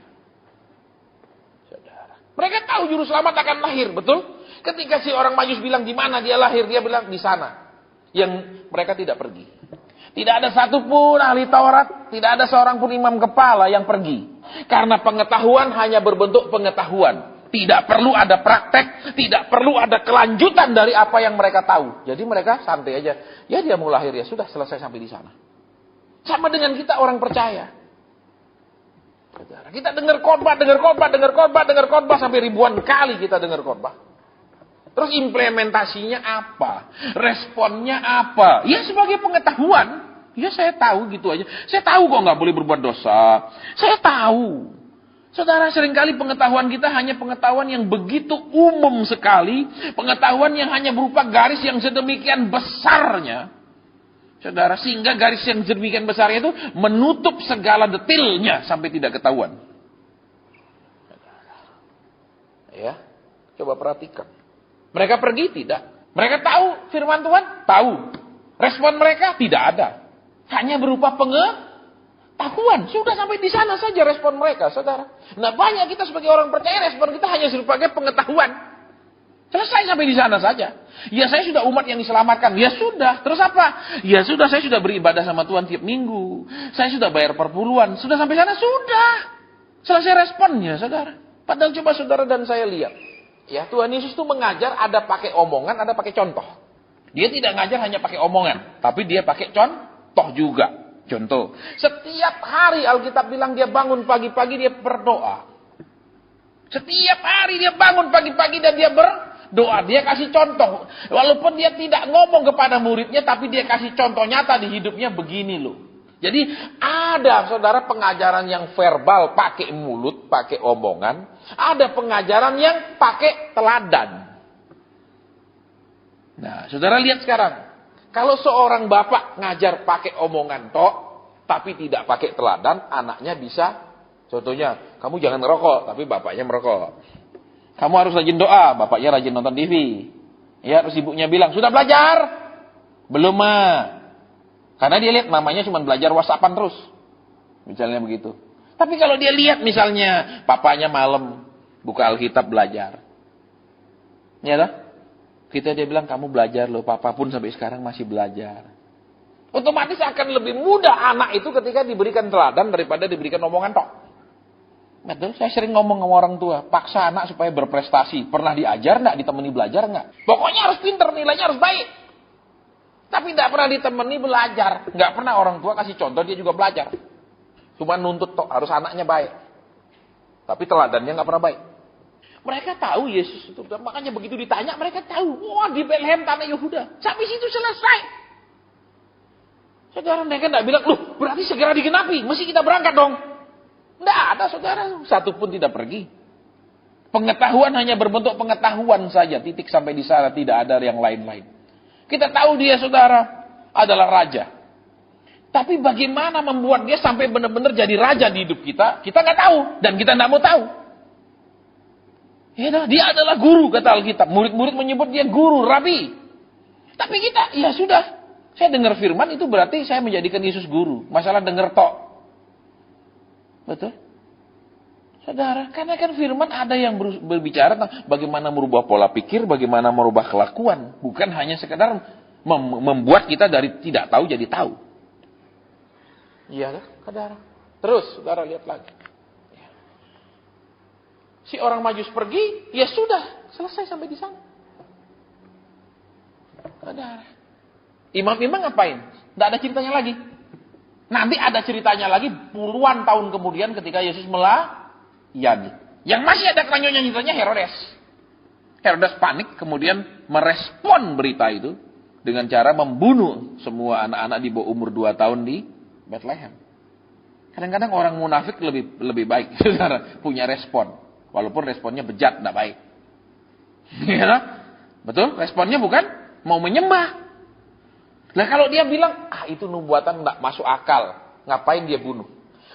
Saudara, mereka tahu juru selamat akan lahir, betul? Ketika si orang Majus bilang di mana dia lahir, dia bilang di sana. Yang mereka tidak pergi. Tidak ada satupun ahli Taurat, tidak ada seorang pun imam kepala yang pergi. Karena pengetahuan hanya berbentuk pengetahuan. Tidak perlu ada praktek, tidak perlu ada kelanjutan dari apa yang mereka tahu. Jadi mereka santai aja. Ya dia mau lahir, ya sudah selesai sampai di sana. Sama dengan kita orang percaya. Kita dengar khotbah sampai ribuan kali kita dengar khotbah. Terus implementasinya apa? Responnya apa? Ya sebagai pengetahuan. Ya saya tahu gitu aja. Saya tahu kok nggak boleh berbuat dosa. Saya tahu. Saudara, seringkali pengetahuan kita hanya pengetahuan yang begitu umum sekali. Pengetahuan yang hanya berupa garis yang sedemikian besarnya. Saudara, sehingga garis yang sedemikian besarnya itu menutup segala detailnya sampai tidak ketahuan. Ya, coba perhatikan. Mereka pergi? Tidak. Mereka tahu firman Tuhan? Tahu. Respon mereka? Tidak ada. Hanya berupa pengetahuan. Sudah sampai di sana saja respon mereka, saudara. Nah, banyak kita sebagai orang percaya, respon kita hanya sebagai pengetahuan. Selesai sampai di sana saja. Ya, saya sudah umat yang diselamatkan. Ya sudah. Terus apa? Ya sudah, saya sudah beribadah sama Tuhan tiap minggu. Saya sudah bayar perpuluhan. Sudah sampai sana? Sudah. Selesai responnya, saudara. Padahal coba saudara dan saya lihat. Ya, Tuhan Yesus itu mengajar ada pakai omongan, ada pakai contoh. Dia tidak ngajar hanya pakai omongan, tapi dia pakai contoh juga. Contoh, setiap hari Alkitab bilang dia bangun pagi-pagi dia berdoa. Setiap hari dia bangun pagi-pagi dan dia berdoa. Dia kasih contoh. Walaupun dia tidak ngomong kepada muridnya, tapi dia kasih contoh nyata di hidupnya begini loh. Jadi ada saudara pengajaran yang verbal pakai mulut, pakai omongan. Ada pengajaran yang pakai teladan. Nah, saudara lihat sekarang. Kalau seorang bapak ngajar pakai omongan tok, tapi tidak pakai teladan, anaknya bisa. Contohnya, kamu jangan merokok, tapi bapaknya merokok. Kamu harus rajin doa, bapaknya rajin nonton TV. Ya, terus ibunya bilang, sudah belajar? Belum, Ma. Karena dia lihat mamanya cuma belajar WhatsAppan terus. Misalnya begitu. Tapi kalau dia lihat misalnya papanya malam buka Alkitab belajar. Ya lah. Dia bilang kamu belajar loh, papa pun sampai sekarang masih belajar. Otomatis akan lebih mudah anak itu ketika diberikan teladan daripada diberikan omongan tok. Betul, saya sering ngomong sama orang tua, paksa anak supaya berprestasi. Pernah diajar enggak, ditemani belajar enggak? Pokoknya harus pinter, nilainya harus baik. Tapi tidak pernah ditemani belajar. Nggak pernah orang tua kasih contoh, dia juga belajar. Cuma nuntut tok, harus anaknya baik. Tapi teladannya nggak pernah baik. Mereka tahu Yesus itu. Makanya begitu ditanya, mereka tahu. Wah, di Betlehem tanah Yehuda. Sampai situ selesai. Saudara, mereka nggak bilang, loh berarti segera digenapi. Mesti kita berangkat dong. Nggak ada saudara. Satu pun tidak pergi. Pengetahuan hanya berbentuk pengetahuan saja. Titik sampai di sana, tidak ada yang lain-lain. Kita tahu dia saudara adalah raja. Tapi bagaimana membuat dia sampai benar-benar jadi raja di hidup kita, kita nggak tahu. Dan kita nggak mau tahu. Ya, dia adalah guru kata Alkitab. Murid-murid menyebut dia guru, rabi. Tapi kita, ya sudah. Saya dengar firman itu berarti saya menjadikan Yesus guru. Masalah dengar tok. Betul? Saudara, karena kan firman ada yang berbicara tentang bagaimana merubah pola pikir, bagaimana merubah kelakuan. Bukan hanya sekedar membuat kita dari tidak tahu jadi tahu. Iya, saudara. Terus, saudara lihat lagi. Si orang Majus pergi, ya sudah, selesai sampai di sana. Saudara. Imam-imam ngapain? Tidak ada ceritanya lagi. Nanti ada ceritanya lagi puluhan tahun kemudian ketika Yesus melayani. Yang masih ada kelanjutannya Herodes. Herodes panik kemudian merespon berita itu dengan cara membunuh semua anak-anak di bawah umur 2 tahun di Bethlehem. Kadang-kadang orang munafik lebih baik, saudara, punya respon. Walaupun responnya bejat, tidak baik. Ya, betul? Responnya bukan mau menyembah. Nah kalau dia bilang, itu nubuatan tidak masuk akal. Ngapain dia bunuh?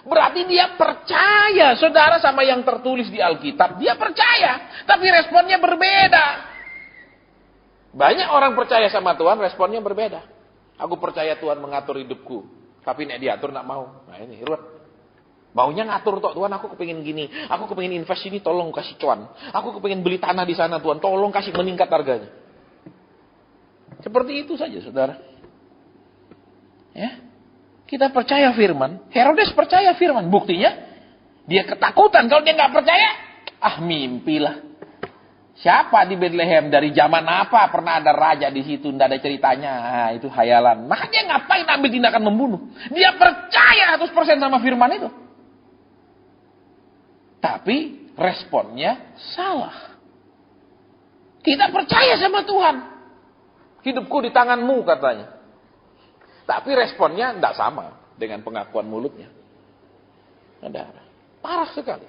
Berarti dia percaya, saudara, sama yang tertulis di Alkitab. Dia percaya, tapi responnya berbeda. Banyak orang percaya sama Tuhan, responnya berbeda. Aku percaya Tuhan mengatur hidupku. Tapi nek diatur tidak mau. Nah ini, ruwet. Maunya ngatur tok, Tuhan aku kepingin gini. Aku kepingin invest ini, tolong kasih cuan. Aku kepingin beli tanah di sana, Tuhan. Tolong kasih meningkat harganya. Seperti itu saja, saudara. Ya, Kita percaya firman. Herodes percaya firman. Buktinya, dia ketakutan. Kalau dia nggak percaya, mimpilah. Siapa di Bethlehem? Dari zaman apa pernah ada raja di situ? Nggak ada ceritanya. Itu hayalan. Maka dia ngapain ambil tindakan membunuh? Dia percaya 100% sama firman itu. Tapi responnya salah. Kita percaya sama Tuhan. Hidupku di tanganmu katanya. Tapi responnya tidak sama dengan pengakuan mulutnya. Ada parah sekali.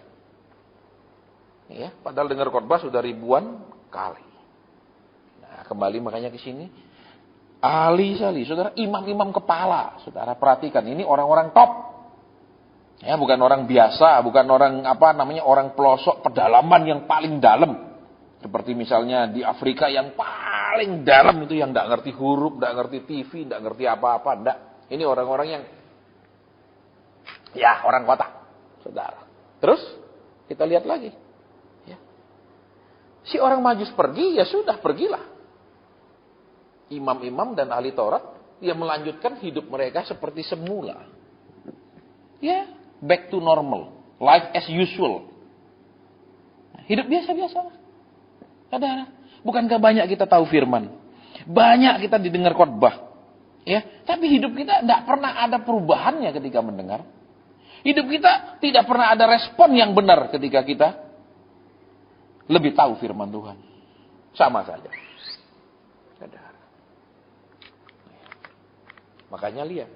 Ya, padahal dengar khotbah sudah ribuan kali. Nah, kembali makanya ke sini. Ahli sekali, saudara, imam-imam kepala. Saudara perhatikan, ini orang-orang top. Ya, bukan orang biasa, bukan orang orang pelosok pedalaman yang paling dalam. Seperti misalnya di Afrika yang paling dalam itu yang tidak ngerti huruf, tidak ngerti TV, tidak ngerti apa-apa, tidak. Ini orang-orang yang orang kota, saudara. Terus kita lihat lagi. Ya. Si orang Majus pergi, ya sudah pergilah. Imam-imam dan ahli Taurat yang melanjutkan hidup mereka seperti semula. Ya, back to normal, life as usual. Hidup biasa-biasa. Saudara, bukankah banyak kita tahu firman? Banyak kita didengar khotbah. Ya, tapi hidup kita tidak pernah ada perubahannya ketika mendengar. Hidup kita tidak pernah ada respon yang benar ketika kita lebih tahu firman Tuhan. Sama saja. Saudara. Makanya lihat.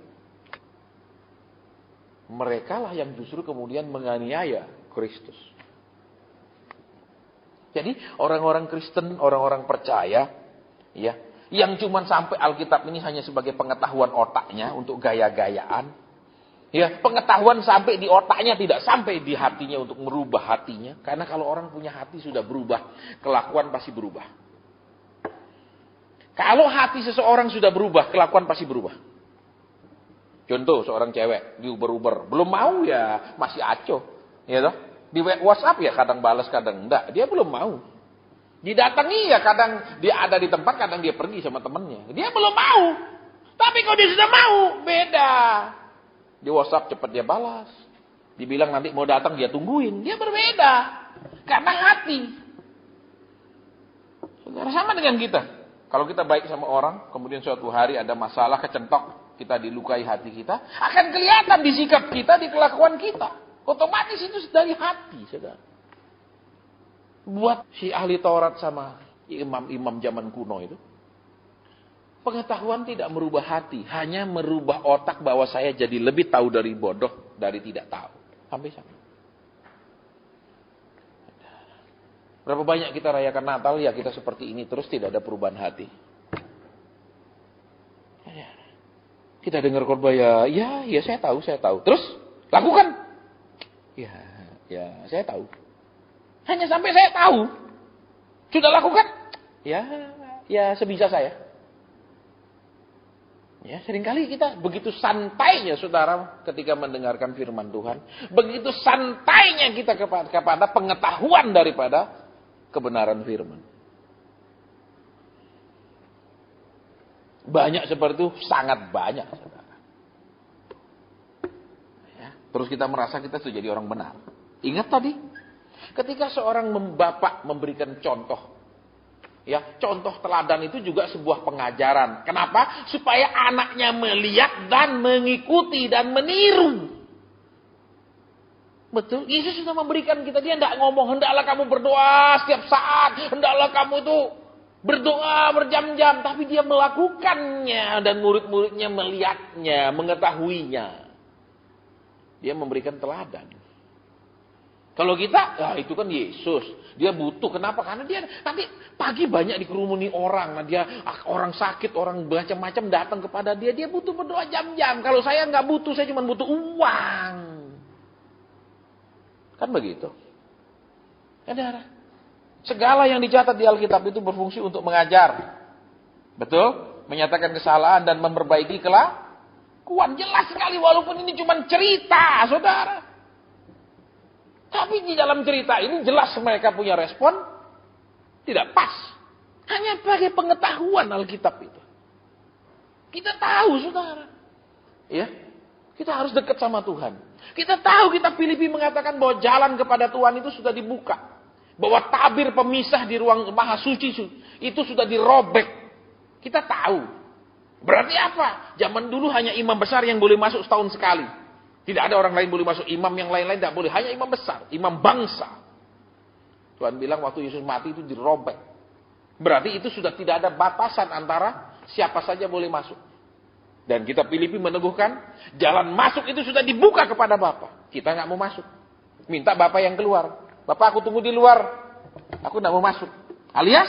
Merekalah yang justru kemudian menganiaya Kristus. Jadi orang-orang Kristen, orang-orang percaya, ya, yang cuma sampai Alkitab ini hanya sebagai pengetahuan otaknya untuk gaya-gayaan, ya, pengetahuan sampai di otaknya tidak sampai di hatinya untuk merubah hatinya. Karena kalau orang punya hati sudah berubah, kelakuan pasti berubah. Kalau hati seseorang sudah berubah, kelakuan pasti berubah. Contoh seorang cewek di Uber, belum mau ya masih aco, ya toh. Di WhatsApp ya kadang balas kadang enggak. Dia belum mau. Didatangi ya kadang dia ada di tempat, kadang dia pergi sama temennya. Dia belum mau. Tapi kalau dia sudah mau, beda. Di WhatsApp cepat dia balas. Dibilang nanti mau datang dia tungguin. Dia berbeda. Karena hati. Saudara, sama dengan kita. Kalau kita baik sama orang, kemudian suatu hari ada masalah kecentok, kita dilukai hati kita, akan kelihatan di sikap kita, di kelakuan kita. Otomatis itu dari hati, saudara. Buat si ahli Taurat sama imam-imam zaman kuno itu, pengetahuan tidak merubah hati, hanya merubah otak bahwa saya jadi lebih tahu dari bodoh, dari tidak tahu. Sampai sana. Berapa banyak kita rayakan Natal, ya kita seperti ini terus tidak ada perubahan hati. Kita dengar khotbah ya saya tahu. Terus lakukan. Ya, saya tahu. Hanya sampai saya tahu. Sudah lakukan? Ya sebisa saya. Ya, seringkali kita begitu santainya, saudara, ketika mendengarkan firman Tuhan. Begitu santainya kita kepada pengetahuan daripada kebenaran firman. Banyak seperti itu, sangat banyak, saudara. Terus kita merasa kita sudah jadi orang benar. Ingat tadi, ketika seorang bapak memberikan contoh, ya, contoh teladan itu juga sebuah pengajaran. Kenapa? Supaya anaknya melihat dan mengikuti dan meniru. Betul, Yesus sudah memberikan kita, dia tidak ngomong, hendaklah kamu berdoa setiap saat, hendaklah kamu itu berdoa berjam-jam, tapi dia melakukannya dan murid-muridnya melihatnya, mengetahuinya. Dia memberikan teladan. Kalau kita, itu kan Yesus. Dia butuh. Kenapa? Karena dia nanti pagi banyak dikerumuni orang. Nah, dia orang sakit, orang macam-macam datang kepada dia. Dia butuh berdoa jam-jam. Kalau saya nggak butuh, saya cuma butuh uang. Kan begitu. Saudara, segala yang dicatat di Alkitab itu berfungsi untuk mengajar. Betul? Menyatakan kesalahan dan memperbaiki kelakuan. Jelas sekali walaupun ini cuma cerita, saudara. Tapi di dalam cerita ini jelas mereka punya respon tidak pas. Hanya pakai pengetahuan Alkitab itu. Kita tahu, saudara. Ya. Kita harus dekat sama Tuhan. Kita tahu, kita Filipi mengatakan bahwa jalan kepada Tuhan itu sudah dibuka. Bahwa tabir pemisah di ruang maha suci itu sudah dirobek. Kita tahu. Berarti apa? Zaman dulu hanya imam besar yang boleh masuk setahun sekali. Tidak ada orang lain boleh masuk. Imam yang lain-lain tidak boleh. Hanya imam besar. Imam bangsa. Tuhan bilang waktu Yesus mati itu dirobek. Berarti itu sudah tidak ada batasan antara siapa saja boleh masuk. Dan kita Filipi meneguhkan, jalan masuk itu sudah dibuka kepada Bapa. Kita nggak mau masuk. Minta Bapa yang keluar. Bapak, aku tunggu di luar. Aku nggak mau masuk. Alias,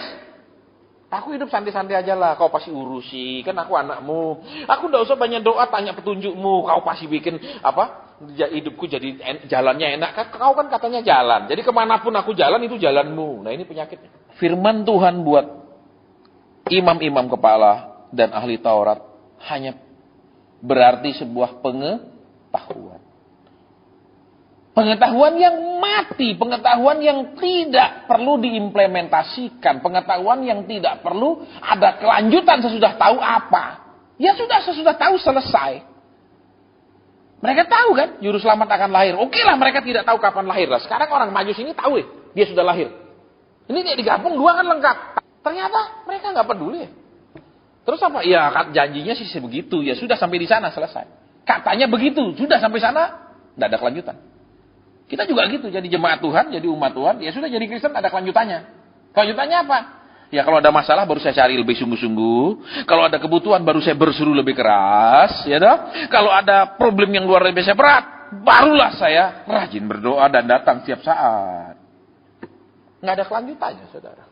aku hidup santai-santai aja lah. Kau pasti urusi. Kan aku anakmu. Aku nggak usah banyak doa, tanya petunjukmu. Kau pasti bikin hidupku jadi jalannya enak. Kau kan katanya jalan. Jadi kemanapun aku jalan, itu jalanmu. Nah ini penyakitnya. Firman Tuhan buat imam-imam kepala dan ahli Taurat hanya berarti sebuah pengetahuan. Pengetahuan yang mati, pengetahuan yang tidak perlu diimplementasikan, pengetahuan yang tidak perlu ada kelanjutan sesudah tahu apa. Ya sudah, sesudah tahu selesai. Mereka tahu kan, juru selamat akan lahir. Oke lah, mereka tidak tahu kapan lahir lah. Sekarang orang Majus ini tahu dia sudah lahir. Ini dia digabung dua kan lengkap. Ternyata mereka nggak peduli. Terus apa? Ya janjinya sih sebegitu. Ya sudah sampai di sana selesai. Katanya begitu. Sudah sampai sana. Tidak ada kelanjutan. Kita juga gitu. Jadi jemaat Tuhan. Jadi umat Tuhan. Ya sudah jadi Kristen ada kelanjutannya. Kelanjutannya apa? Ya kalau ada masalah baru saya cari lebih sungguh-sungguh. Kalau ada kebutuhan baru saya berseru lebih keras. Ya toh? Kalau ada problem yang luar biasa berat. Barulah saya rajin berdoa dan datang setiap saat. Nggak ada kelanjutannya saudara.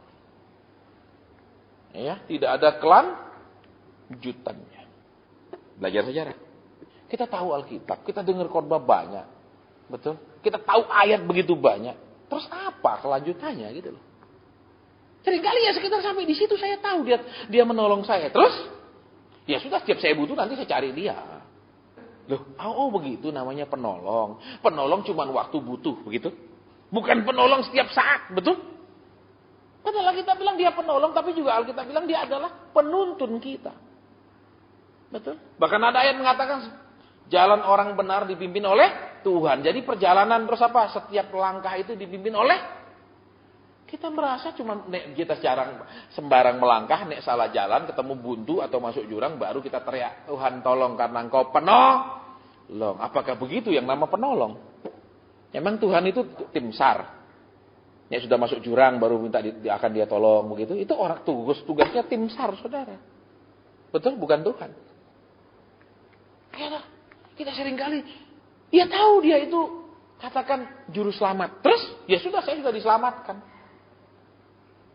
Ya, tidak ada kelanjutannya. Belajar sejarah. Kita tahu Alkitab, kita dengar khotbah banyak. Betul? Kita tahu ayat begitu banyak. Terus apa kelanjutannya gitu loh. Seringkali ya sekitar sampai di situ saya tahu dia menolong saya. Terus ya sudah setiap saya butuh nanti saya cari dia. Loh, begitu namanya penolong. Penolong cuma waktu butuh, begitu? Bukan penolong setiap saat, betul? Padahal kita bilang dia penolong, tapi juga Alkitab bilang dia adalah penuntun kita. Betul? Bahkan ada ayat mengatakan, jalan orang benar dipimpin oleh Tuhan. Jadi perjalanan terus apa? Setiap langkah itu dipimpin oleh, kita merasa cuma kita sembarang melangkah, nek salah jalan, ketemu buntu atau masuk jurang, baru kita teriak, Tuhan tolong karena engkau penolong. Apakah begitu yang nama penolong? Memang Tuhan itu tim SAR. Ya sudah masuk jurang baru minta akan dia tolong begitu. Itu orang tugasnya tim SAR saudara. Betul, bukan Tuhan. Kita sering kali ya tahu dia itu katakan juru selamat. Terus ya sudah saya sudah diselamatkan.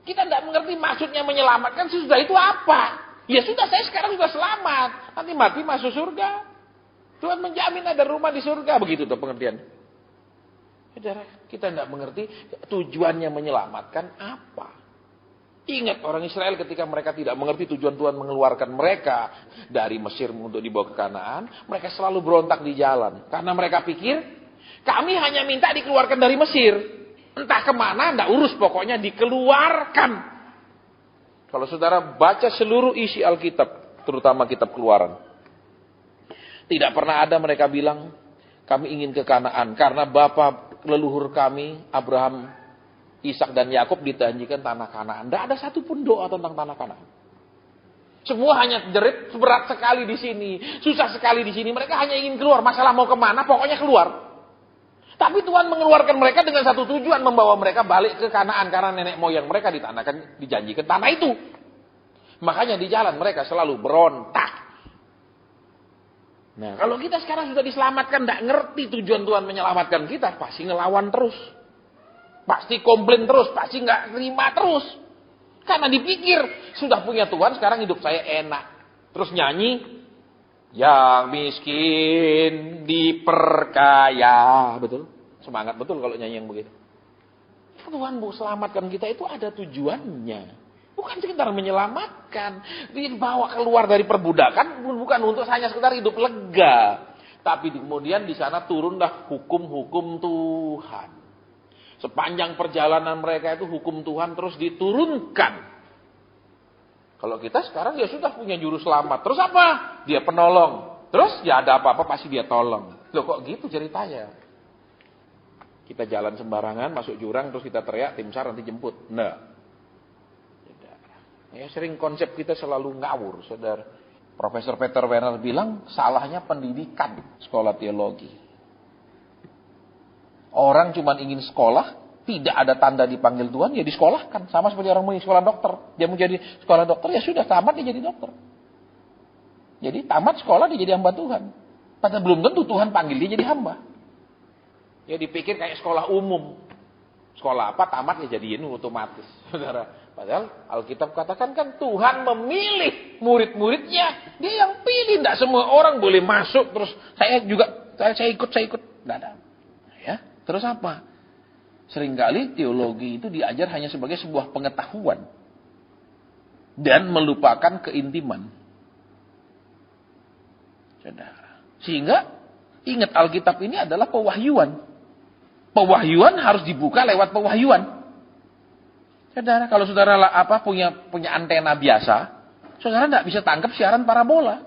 Kita tidak mengerti maksudnya menyelamatkan sesudah itu apa. Ya sudah saya sekarang sudah selamat. Nanti mati masuk surga. Tuhan menjamin ada rumah di surga. Begitu tuh pengertian. Saudara, kita tidak mengerti tujuannya menyelamatkan apa. Ingat orang Israel ketika mereka tidak mengerti tujuan Tuhan mengeluarkan mereka dari Mesir untuk dibawa ke Kanaan, mereka selalu berontak di jalan. Karena mereka pikir, kami hanya minta dikeluarkan dari Mesir. Entah kemana, tidak urus, pokoknya dikeluarkan. Kalau saudara baca seluruh isi Alkitab, terutama kitab Keluaran, tidak pernah ada mereka bilang, kami ingin ke Kanaan. Karena Bapa leluhur kami, Abraham, Ishak dan Yakub dijanjikan tanah Kanaan. Tidak ada satupun doa tentang tanah Kanaan. Semua hanya jerit berat sekali di sini, susah sekali di sini. Mereka hanya ingin keluar. Masalah mau kemana, pokoknya keluar. Tapi Tuhan mengeluarkan mereka dengan satu tujuan, membawa mereka balik ke Kanaan karena nenek moyang mereka dijanjikan tanah itu. Makanya di jalan mereka selalu berontak. Nah, kalau kita sekarang sudah diselamatkan, tidak ngerti tujuan Tuhan menyelamatkan kita, pasti ngelawan terus. Pasti komplain terus, pasti nggak terima terus. Karena dipikir, sudah punya Tuhan, sekarang hidup saya enak. Terus nyanyi, yang miskin diperkaya. Betul? Semangat betul kalau nyanyi yang begitu. Tuhan mau selamatkan kita itu ada tujuannya. Bukan sekedar menyelamatkan, dibawa keluar dari perbudakan, bukan untuk hanya sekedar hidup lega. Tapi kemudian di sana turunlah hukum-hukum Tuhan. Sepanjang perjalanan mereka itu hukum Tuhan terus diturunkan. Kalau kita sekarang ya sudah punya juru selamat. Terus apa? Dia penolong. Terus ya ada apa-apa pasti dia tolong. Loh kok gitu ceritanya? Kita jalan sembarangan, masuk jurang, terus kita teriak, tim SAR nanti jemput. Nah. Ya sering konsep kita selalu ngawur, saudara. Profesor Peter Werner bilang, salahnya pendidikan sekolah teologi. Orang cuma ingin sekolah, tidak ada tanda dipanggil Tuhan, ya disekolahkan. Sama seperti orang mau sekolah dokter. Dia mau jadi sekolah dokter, ya sudah tamat dia jadi dokter. Jadi tamat sekolah dia jadi hamba Tuhan. Padahal belum tentu Tuhan panggil dia jadi hamba. Ya dipikir kayak sekolah umum. Sekolah apa tamat ya jadiin otomatis. Saudara. Padahal Alkitab katakan kan Tuhan memilih murid-muridnya. Dia yang pilih. Tidak semua orang boleh masuk. Terus saya ikut. Tidak ada. Ya. Terus apa? Seringkali teologi itu diajar hanya sebagai sebuah pengetahuan. Dan melupakan keintiman. Saudara. Sehingga ingat Alkitab ini adalah pewahyuan. Pewahyuan harus dibuka lewat pewahyuan. Saudara, kalau saudara punya antena biasa, saudara tidak bisa tangkap siaran parabola.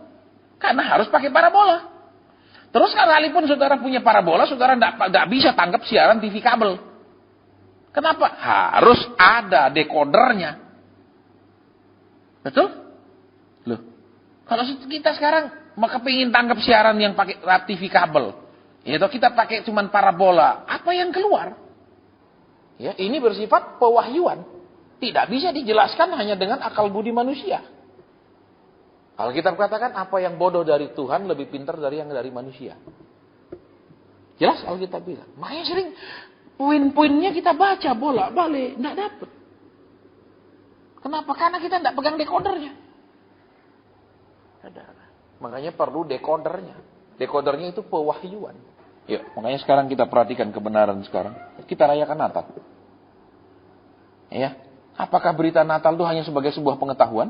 Karena harus pakai parabola. Terus sekalipun saudara punya parabola, saudara tidak bisa tangkap siaran TV kabel. Kenapa? Harus ada dekodernya. Betul? Loh. Kalau kita sekarang kepingin tangkap siaran yang pakai TV kabel, ya kita pakai cuman parabola, apa yang keluar? Ya, ini bersifat pewahyuan. Tidak bisa dijelaskan hanya dengan akal budi manusia. Alkitab katakan apa yang bodoh dari Tuhan lebih pintar dari yang dari manusia. Jelas Alkitab bilang. Makanya sering poin-poinnya kita baca bolak-balik, tidak dapat. Kenapa? Karena kita tidak pegang dekodernya. Makanya perlu dekodernya. Dekodernya itu pewahyuan. Yuk, makanya sekarang kita perhatikan kebenaran sekarang. Kita rayakan Natal. Ya, apakah berita Natal itu hanya sebagai sebuah pengetahuan?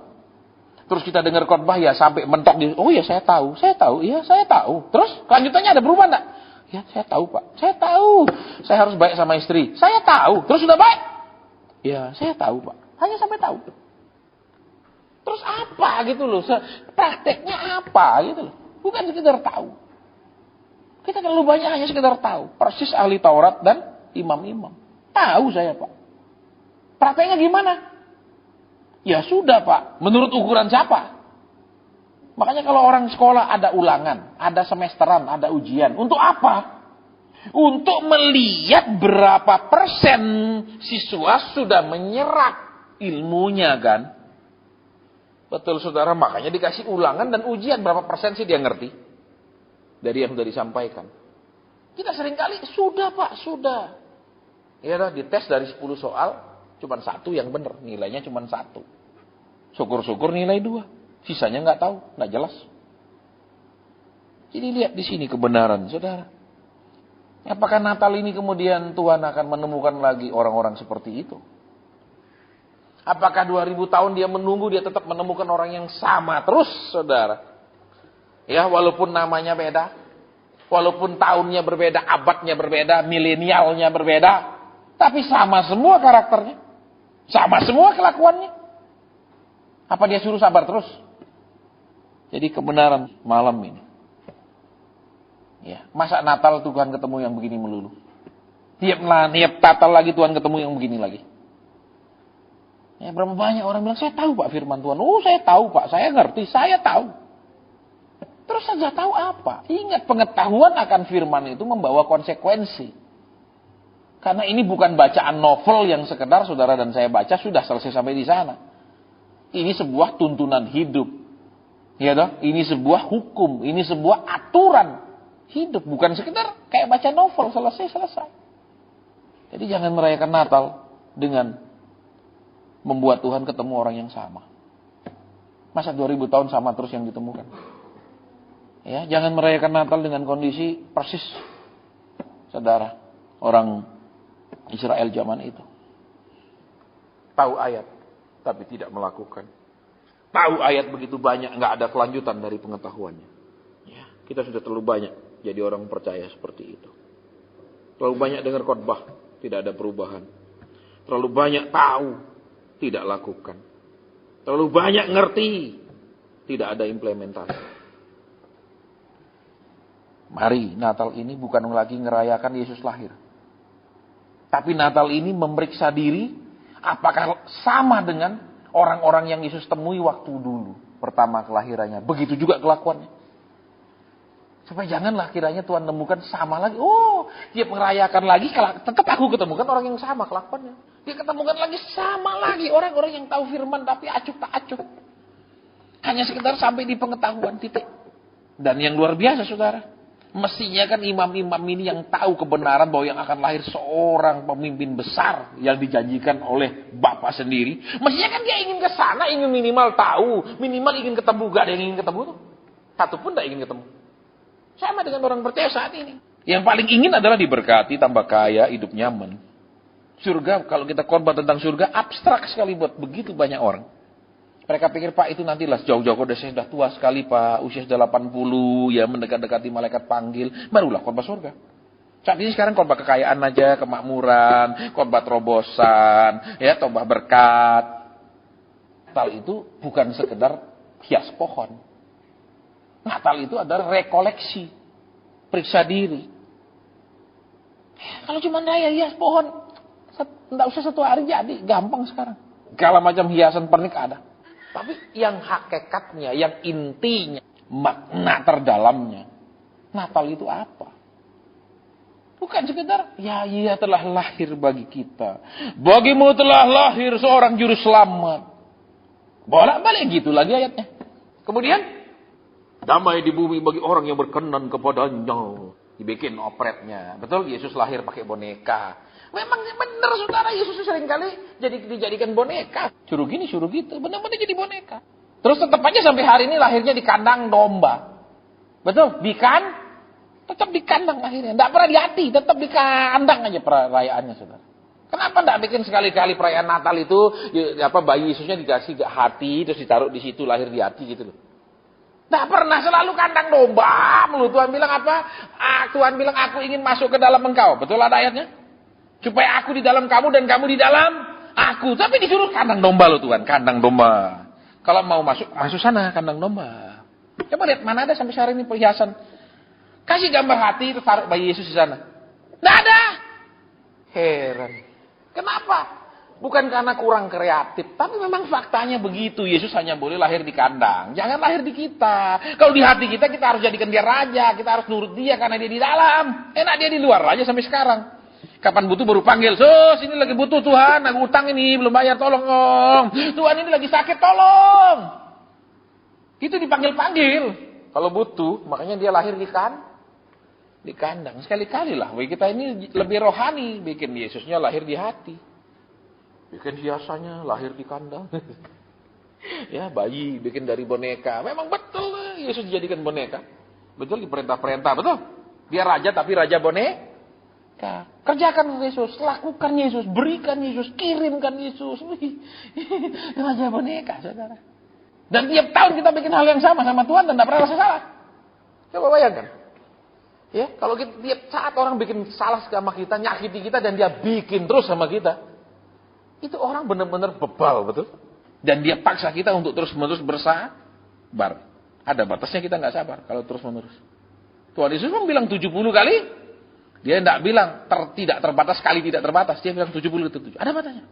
Terus kita dengar khotbah ya sampai mentok di, oh ya saya tahu, iya saya tahu. Terus kelanjutannya ada berubah enggak? Ya saya tahu Pak, saya tahu. Saya harus baik sama istri, saya tahu. Terus sudah baik? Ya saya tahu Pak, hanya sampai tahu. Terus apa gitu loh, prakteknya apa gitu loh. Bukan sekedar tahu. Kita terlalu banyak hanya sekedar tahu. Persis ahli Taurat dan imam-imam. Tahu saya Pak. Prakteknya gimana? Ya sudah Pak, menurut ukuran siapa? Makanya kalau orang sekolah ada ulangan, ada semesteran, ada ujian. Untuk apa? Untuk melihat berapa persen siswa sudah menyerap ilmunya kan. Betul saudara, makanya dikasih ulangan dan ujian. Berapa persen sih dia ngerti? Dari yang sudah disampaikan. Kita seringkali, sudah Pak, sudah. Ya dah, dites dari 10 soal. Cuma 1 yang benar, nilainya cuma 1. Syukur-syukur nilai 2. Sisanya nggak tahu, nggak jelas. Jadi lihat di sini kebenaran, saudara. Apakah Natal ini kemudian Tuhan akan menemukan lagi orang-orang seperti itu? Apakah 2000 tahun dia menunggu, dia tetap menemukan orang yang sama terus, saudara? Ya, walaupun namanya beda, walaupun tahunnya berbeda, abadnya berbeda, milenialnya berbeda, tapi sama semua karakternya. Sama semua kelakuannya. Apa dia suruh sabar terus? Jadi kebenaran malam ini. Ya, masa Natal Tuhan ketemu yang begini melulu? Tiap Natal lagi Tuhan ketemu yang begini lagi. Ya, berapa banyak orang bilang, saya tahu Pak firman Tuhan. Oh, saya tahu Pak, saya ngerti, saya tahu. Terus saja tahu apa? Ingat, pengetahuan akan firman itu membawa konsekuensi. Karena ini bukan bacaan novel yang sekedar saudara dan saya baca sudah selesai sampai di sana. Ini sebuah tuntunan hidup. Ya toh? Ini sebuah hukum, ini sebuah aturan hidup, bukan sekedar kayak baca novel selesai. Jadi jangan merayakan Natal dengan membuat Tuhan ketemu orang yang sama. Masa 2000 tahun sama terus yang ditemukan. Ya, jangan merayakan Natal dengan kondisi persis saudara orang Israel zaman itu. Tahu ayat, tapi tidak melakukan. Tahu ayat begitu banyak, nggak ada kelanjutan dari pengetahuannya. Ya, kita sudah terlalu banyak jadi orang percaya seperti itu. Terlalu banyak dengar khotbah, tidak ada perubahan. Terlalu banyak tahu, tidak lakukan. Terlalu banyak ngerti, tidak ada implementasi. Mari, Natal ini bukan lagi ngerayakan Yesus lahir. Tapi Natal ini memeriksa diri, apakah sama dengan orang-orang yang Yesus temui waktu dulu, pertama kelahirannya. Begitu juga kelakuannya. Supaya janganlah kiranya Tuhan temukan sama lagi. Oh, dia merayakan lagi, tetap aku ketemukan orang yang sama kelakuannya. Dia ketemukan lagi, sama lagi orang-orang yang tahu firman tapi acuh tak acuh. Hanya sekedar sampai di pengetahuan, titik. Dan yang luar biasa, saudara. Mestinya kan imam-imam ini yang tahu kebenaran bahwa yang akan lahir seorang pemimpin besar yang dijanjikan oleh Bapa sendiri. Mestinya kan dia ingin ke sana, ingin minimal tahu, minimal ingin ketemu. Gak ada yang ingin ketemu tuh. Satu pun gak ingin ketemu. Sama dengan orang percaya saat ini. Yang paling ingin adalah diberkati, tambah kaya, hidup nyaman. Surga, kalau kita khotbah tentang surga, abstrak sekali buat begitu banyak orang. Mereka pikir, Pak, itu nantilah jauh-jauh, saya sudah tua sekali, Pak, usia sudah 80, ya mendekat-dekati malaikat panggil, barulah khotbah surga. Saat ini sekarang khotbah kekayaan aja, kemakmuran, khotbah terobosan, ya, khotbah berkat. Natal itu bukan sekedar hias pohon. Natal itu adalah rekoleksi, periksa diri. Kalau cuma raya hias pohon, tidak usah satu hari jadi, gampang sekarang. Segala macam hiasan pernik ada. Tapi yang hakikatnya, yang intinya, makna terdalamnya, Natal itu apa? Bukan sekedar, ya ia telah lahir bagi kita. Bagimu telah lahir seorang juru selamat. Bolak-balik gitu lagi ayatnya. Kemudian, damai di bumi bagi orang yang berkenan kepadanya. Dibikin opretnya. Betul, Yesus lahir pakai boneka. Memang benar, saudara, Yesus seringkali dijadikan boneka. Suruh gini, suruh gitu. Benar-benar jadi boneka. Terus tetap aja sampai hari ini lahirnya di kandang domba. Betul? Tetap di kandang lahirnya. Tidak pernah di hati, tetap di kandang aja perayaannya, saudara. Kenapa tidak bikin sekali-kali perayaan Natal itu, bayi Yesusnya dikasih ke hati, terus ditaruh di situ, lahir di hati gitu loh. Tidak pernah, selalu kandang domba. Tuhan bilang apa? Tuhan bilang, aku ingin masuk ke dalam engkau. Betul ada ayatnya? Supaya aku di dalam kamu dan kamu di dalam aku. Tapi disuruh kandang domba loh Tuhan. Kandang domba. Kalau mau masuk sana kandang domba. Coba lihat mana ada sampai sekarang ini perhiasan. Kasih gambar hati terus taruh bayi Yesus di sana. Tidak ada. Heran. Kenapa? Bukan karena kurang kreatif. Tapi memang faktanya begitu. Yesus hanya boleh lahir di kandang. Jangan lahir di kita. Kalau di hati kita harus jadikan dia raja. Kita harus nurut dia karena dia di dalam. Enak dia di luar aja sampai sekarang. Kapan butuh baru panggil. Ini lagi butuh Tuhan. Aku utang ini belum bayar, tolong om. Tuhan ini lagi sakit, tolong. Itu dipanggil-panggil. Kalau butuh, makanya dia lahir di kandang. Sekali-kali lah. Kita ini lebih rohani. Bikin Yesusnya lahir di hati. Bikin hiasannya lahir di kandang. Ya, bayi bikin dari boneka. Memang betul Yesus dijadikan boneka. Betul, diperintah-perintah. Betul. Dia raja tapi raja boneka. Kerjakan Yesus, lakukan Yesus, berikan Yesus, kirimkan Yesus. Raja boneka, saudara. Dan tiap tahun kita bikin hal yang sama Tuhan dan tidak pernah rasa salah. Coba bayangkan. Ya, kalau tiap saat orang bikin salah sama kita, nyakiti kita dan dia bikin terus sama kita. Itu orang benar-benar bebal, betul? Dan dia paksa kita untuk terus-menerus bersabar. Ada batasnya kita nggak sabar kalau terus-menerus. Tuhan Yesus bilang 70 kali. Dia tidak bilang tidak terbatas kali tidak terbatas. Dia bilang 70 itu 7. Ada batasnya.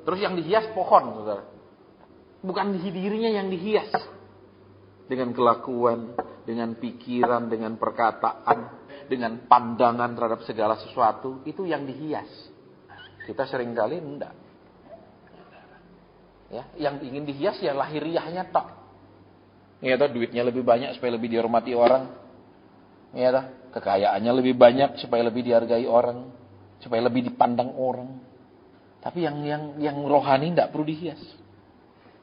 Terus yang dihias pohon, saudara. Bukan dirinya yang dihias. Dengan kelakuan, dengan pikiran, dengan perkataan, dengan pandangan terhadap segala sesuatu. Itu yang dihias. Kita seringkali enggak. Ya, yang ingin dihias ya lahiriahnya tok. Ya, duitnya lebih banyak supaya lebih dihormati orang. Ya, kekayaannya lebih banyak supaya lebih dihargai orang, supaya lebih dipandang orang. Tapi yang rohani tidak perlu dihias.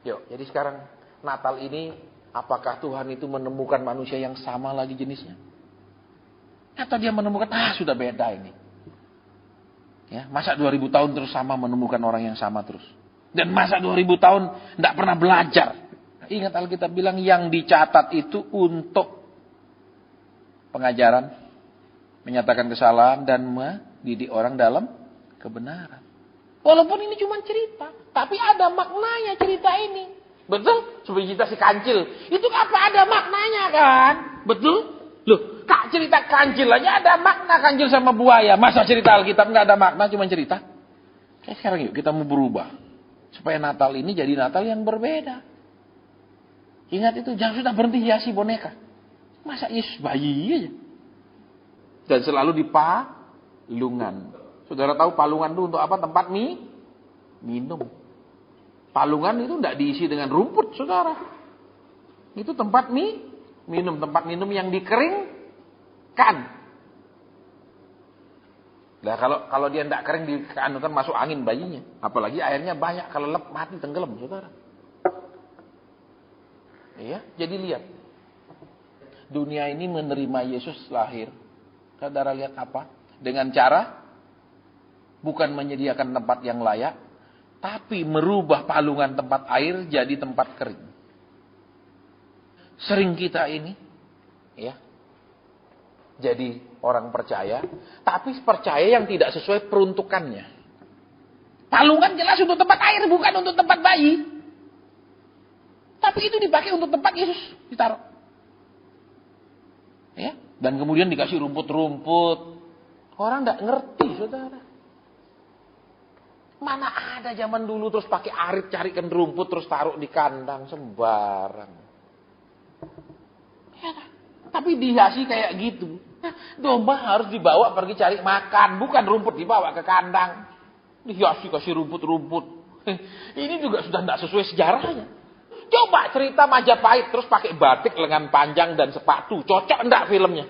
Yuk, jadi sekarang Natal ini, apakah Tuhan itu menemukan manusia yang sama lagi jenisnya? Atau dia menemukan, sudah beda ini. Ya, masa 2000 tahun terus sama menemukan orang yang sama terus. Dan masa 2000 tahun tidak pernah belajar. Ingat Alkitab bilang yang dicatat itu untuk pengajaran, menyatakan kesalahan dan mendidik orang dalam kebenaran. Walaupun ini cuma cerita, tapi ada maknanya cerita ini. Betul? Seperti cerita si kancil. Itu apa ada maknanya kan? Betul? Loh, Kak cerita kancil aja ada makna kancil sama buaya. Masa cerita Alkitab nggak ada makna, cuma cerita? Kayak sekarang yuk kita mau berubah. Supaya Natal ini jadi Natal yang berbeda. Ingat itu, jangan sudah berhenti hiasi boneka. Masa Yesus bayi aja. Dan selalu di palungan. Saudara tahu palungan itu untuk apa? Tempat minum. Palungan itu tidak diisi dengan rumput, saudara. Itu tempat minum. Tempat minum yang dikeringkan. Nah, kalau dia tidak kering kan masuk angin bayinya. Apalagi airnya banyak, kalau lep mati tenggelam, saudara. Iya, jadi lihat. Dunia ini menerima Yesus lahir. Saudara lihat apa? Dengan cara bukan menyediakan tempat yang layak, tapi merubah palungan tempat air jadi tempat kering. Sering kita ini, ya, jadi orang percaya, tapi percaya yang tidak sesuai peruntukannya. Palungan jelas untuk tempat air, bukan untuk tempat bayi. Tapi itu dipakai untuk tempat Yesus ditaruh. Ya, dan kemudian dikasih rumput-rumput. Orang tidak ngerti, saudara. Mana ada zaman dulu terus pakai arit carikan rumput terus taruh di kandang sembarang. Ya, tapi dihiasi kayak gitu. Domba harus dibawa pergi cari makan, bukan rumput dibawa ke kandang. Dihiasi kasih rumput-rumput. Ini juga sudah tidak sesuai sejarahnya. Coba cerita Majapahit terus pakai batik lengan panjang dan sepatu. Cocok enggak filmnya?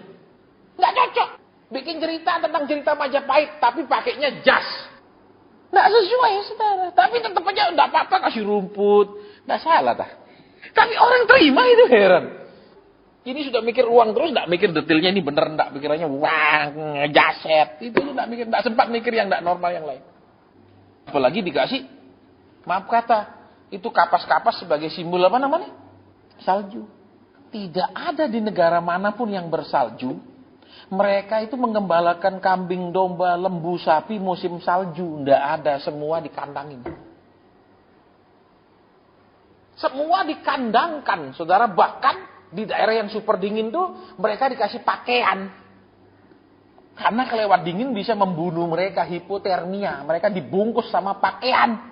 Enggak cocok. Bikin cerita tentang cerita Majapahit tapi pakainya jas. Enggak sesuai, saudara. Tapi tetap aja enggak apa-apa kasih rumput. Enggak salah dah. Tapi orang terima itu, heran. Ini sudah mikir uang terus, enggak mikir detailnya ini bener enggak, pikirannya wah, jaset. Itu enggak mikir, enggak sempat mikir yang enggak normal yang lain. Apalagi dikasih, maaf kata, itu kapas-kapas sebagai simbol apa namanya? Salju. Tidak ada di negara manapun yang bersalju. Mereka itu menggembalakan kambing, domba, lembu, sapi musim salju. Tidak ada, semua dikandangin. Semua dikandangkan, saudara. Bahkan di daerah yang super dingin tuh mereka dikasih pakaian. Karena kelewat dingin bisa membunuh mereka, hipotermia. Mereka dibungkus sama pakaian.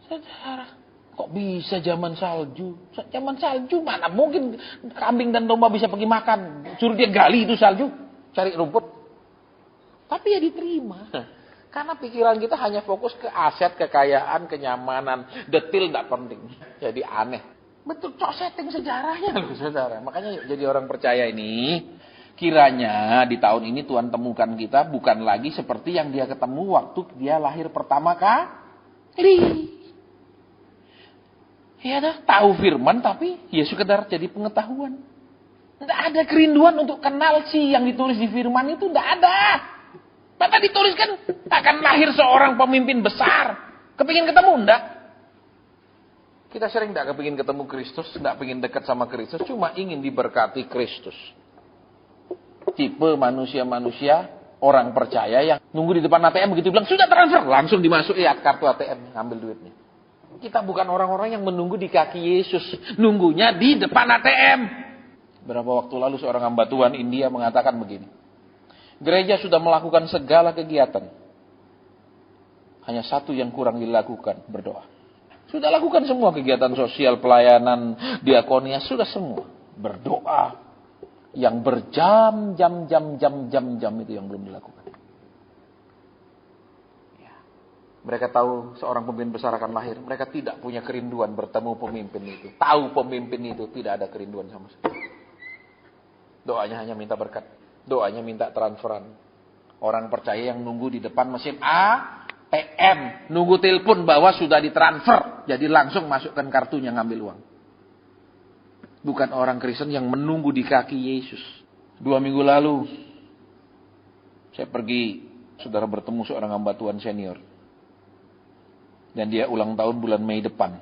Saudara, kok bisa zaman salju? Zaman salju mana mungkin kambing dan domba bisa pergi makan. Suruh dia gali itu salju, cari rumput. Tapi ya diterima. Karena pikiran kita hanya fokus ke aset, kekayaan, kenyamanan. Detail tidak penting. Jadi aneh. Betul, cok setting sejarahnya loh, saudara. Makanya jadi orang percaya ini, kiranya di tahun ini Tuhan temukan kita bukan lagi seperti yang dia ketemu waktu dia lahir pertama kali. Ya dah, tahu firman tapi ya sekedar jadi pengetahuan. Tidak ada kerinduan untuk kenal sih yang ditulis di firman itu, tidak ada. Maka dituliskan akan lahir seorang pemimpin besar. Kepingin ketemu, enggak? Kita sering tidak kepingin ketemu Kristus, tidak kepingin dekat sama Kristus, cuma ingin diberkati Kristus. Tipe manusia-manusia orang percaya yang nunggu di depan ATM begitu bilang sudah transfer, langsung dimasuki kartu ATM, ngambil duitnya. Kita bukan orang-orang yang menunggu di kaki Yesus. Nunggunya di depan ATM. Berapa waktu lalu seorang hamba Tuhan India mengatakan begini. Gereja sudah melakukan segala kegiatan. Hanya satu yang kurang dilakukan, berdoa. Sudah lakukan semua kegiatan sosial, pelayanan, diakonia, sudah semua. Berdoa. Yang berjam-jam itu yang belum dilakukan. Mereka tahu seorang pemimpin besar akan lahir. Mereka tidak punya kerinduan bertemu pemimpin itu. Tahu pemimpin itu tidak ada kerinduan sama sekali. Doanya hanya minta berkat. Doanya minta transferan. Orang percaya yang nunggu di depan mesin ATM. Nunggu telepon bahwa sudah ditransfer. Jadi langsung masukkan kartunya ngambil uang. Bukan orang Kristen yang menunggu di kaki Yesus. 2 minggu lalu. Saya pergi. Saudara bertemu seorang hamba Tuhan senior. Dan dia ulang tahun bulan Mei depan.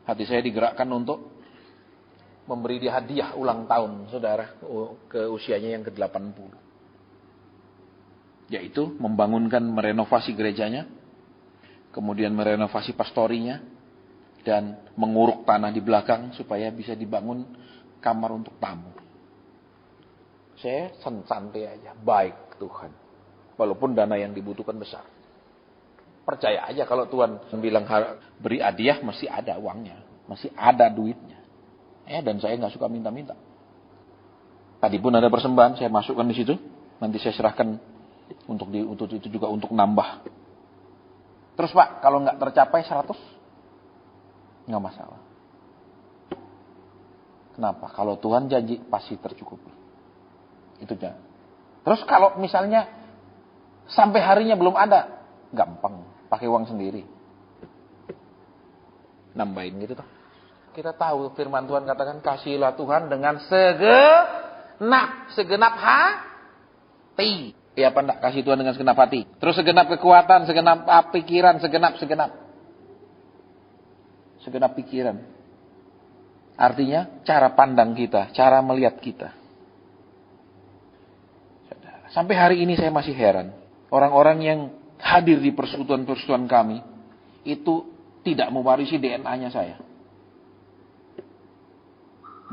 Hati saya digerakkan untuk memberi dia hadiah ulang tahun, saudara, ke usianya yang ke-80. Yaitu membangunkan, merenovasi gerejanya, kemudian merenovasi pastorinya, dan menguruk tanah di belakang supaya bisa dibangun kamar untuk tamu. Saya santai aja, baik Tuhan. Walaupun dana yang dibutuhkan besar. Percaya aja kalau Tuhan bilang beri hadiah, masih ada uangnya, masih ada duitnya. Dan saya nggak suka minta-minta. Tadi pun ada persembahan, saya masukkan di situ. Nanti saya serahkan untuk itu juga untuk nambah. Terus Pak, kalau nggak tercapai 100, nggak masalah. Kenapa? Kalau Tuhan janji pasti tercukupi. Itu jangan. Terus kalau misalnya sampai harinya belum ada, gampang, pakai uang sendiri. Nambahin gitu toh. Kita tahu firman Tuhan katakan kasihilah Tuhan dengan segenap hati. Iya apa enggak? Kasih Tuhan dengan segenap hati. Terus segenap kekuatan, segenap pikiran, segenap. Segenap pikiran. Artinya cara pandang kita, cara melihat kita. Sampai hari ini saya masih heran. Orang-orang yang hadir di persekutuan-persekutuan kami itu tidak mewarisi DNA-nya saya.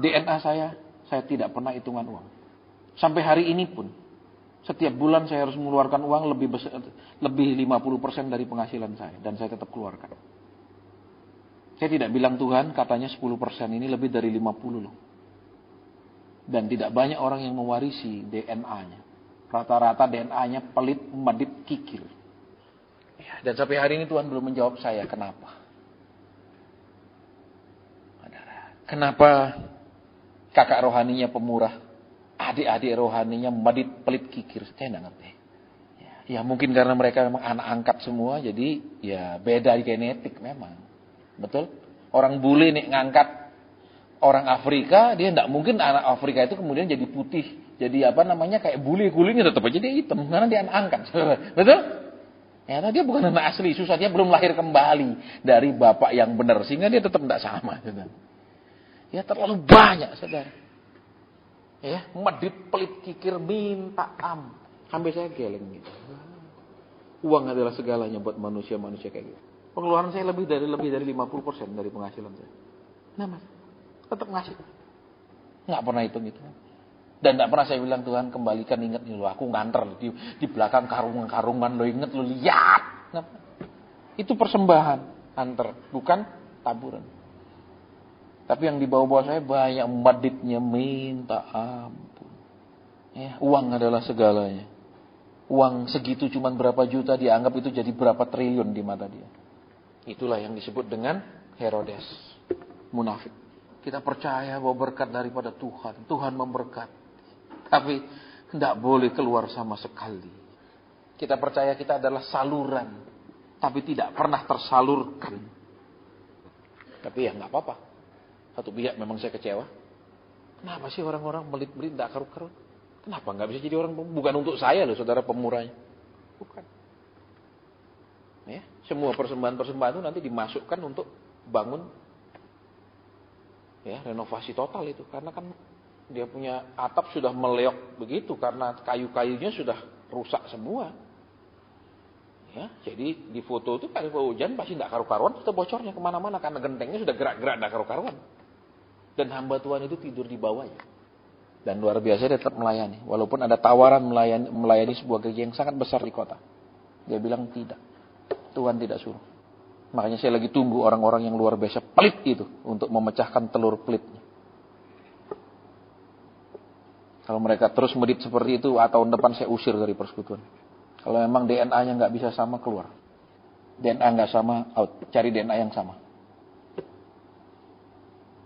DNA saya tidak pernah hitungan uang. Sampai hari ini pun, setiap bulan saya harus mengeluarkan uang lebih 50% dari penghasilan saya. Dan saya tetap keluarkan. Saya tidak bilang Tuhan, katanya 10% ini lebih dari 50 loh. Dan tidak banyak orang yang mewarisi DNA-nya. Rata-rata DNA-nya pelit, medit, kikir. Dan sampai hari ini Tuhan belum menjawab saya, kenapa? Kenapa kakak rohaninya pemurah, adik-adik rohaninya medit, pelit, kikir? Saya tidak ngerti. Ya mungkin karena mereka memang anak angkat semua, jadi ya beda genetik memang. Betul? Orang bule nih ngangkat orang Afrika, dia tidak mungkin anak Afrika itu kemudian jadi putih. Jadi kayak bule, kulitnya tetap aja dia hitam. Karena dia anak angkat. Betul? Ya, dia bukan anak asli, susah. Dia belum lahir kembali dari bapak yang benar. Sehingga dia tetap tidak sama. Ya terlalu banyak, saudara. Ya, medit, pelit, kikir, minta sampai saya geleng gitu. Uang adalah segalanya buat manusia-manusia kayak gitu. Pengeluaran saya lebih dari 50% dari penghasilan saya. Nah, Mas, tetap ngasih. Nggak pernah hitung itu. Dan tidak pernah saya bilang Tuhan kembalikan, ingat nih lo, aku nganter di belakang karungan lo, ingat lo, lihat. Nah, itu persembahan antar, bukan taburan. Tapi yang di bawah-bawah saya banyak meditnya, minta ampun. Ya, uang adalah segalanya. Uang segitu cuma berapa juta dianggap itu jadi berapa triliun di mata dia. Itulah yang disebut dengan Herodes, munafik. Kita percaya bahwa berkat daripada Tuhan, Tuhan memberkati. Tapi tidak boleh keluar sama sekali. Kita percaya kita adalah saluran, tapi tidak pernah tersalurkan. Tapi ya nggak apa-apa. Satu pihak memang saya kecewa. Kenapa sih orang-orang melit-melit tidak karu-karuan? Kenapa nggak bisa jadi orang? Bukan untuk saya loh, saudara pemurahnya. Bukan. Ya, semua persembahan-persembahan itu nanti dimasukkan untuk bangun ya renovasi total itu, karena kan dia punya atap sudah meleok begitu karena kayu-kayunya sudah rusak semua. Ya, jadi di foto itu kalau hujan pasti tidak karu-karuan, sudah bocornya kemana-mana karena gentengnya sudah gerak-gerak tidak karu-karuan. Dan hamba Tuhan itu tidur di bawahnya. Dan luar biasa dia tetap melayani, walaupun ada tawaran melayani sebuah gereja yang sangat besar di kota. Dia bilang tidak, Tuhan tidak suruh. Makanya saya lagi tunggu orang-orang yang luar biasa pelit itu untuk memecahkan telur pelitnya. Kalau mereka terus medit seperti itu, tahun depan saya usir dari persekutuan. Kalau memang DNA-nya nggak bisa sama, keluar. DNA nggak sama, out. Cari DNA yang sama.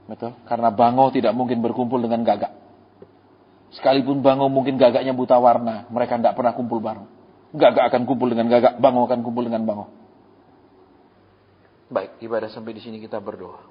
Betul? Karena bangau tidak mungkin berkumpul dengan gagak. Sekalipun bangau mungkin gagaknya buta warna, mereka tidak pernah kumpul bareng. Gagak akan kumpul dengan gagak, bangau akan kumpul dengan bangau. Baik, ibadah sampai di sini kita berdoa.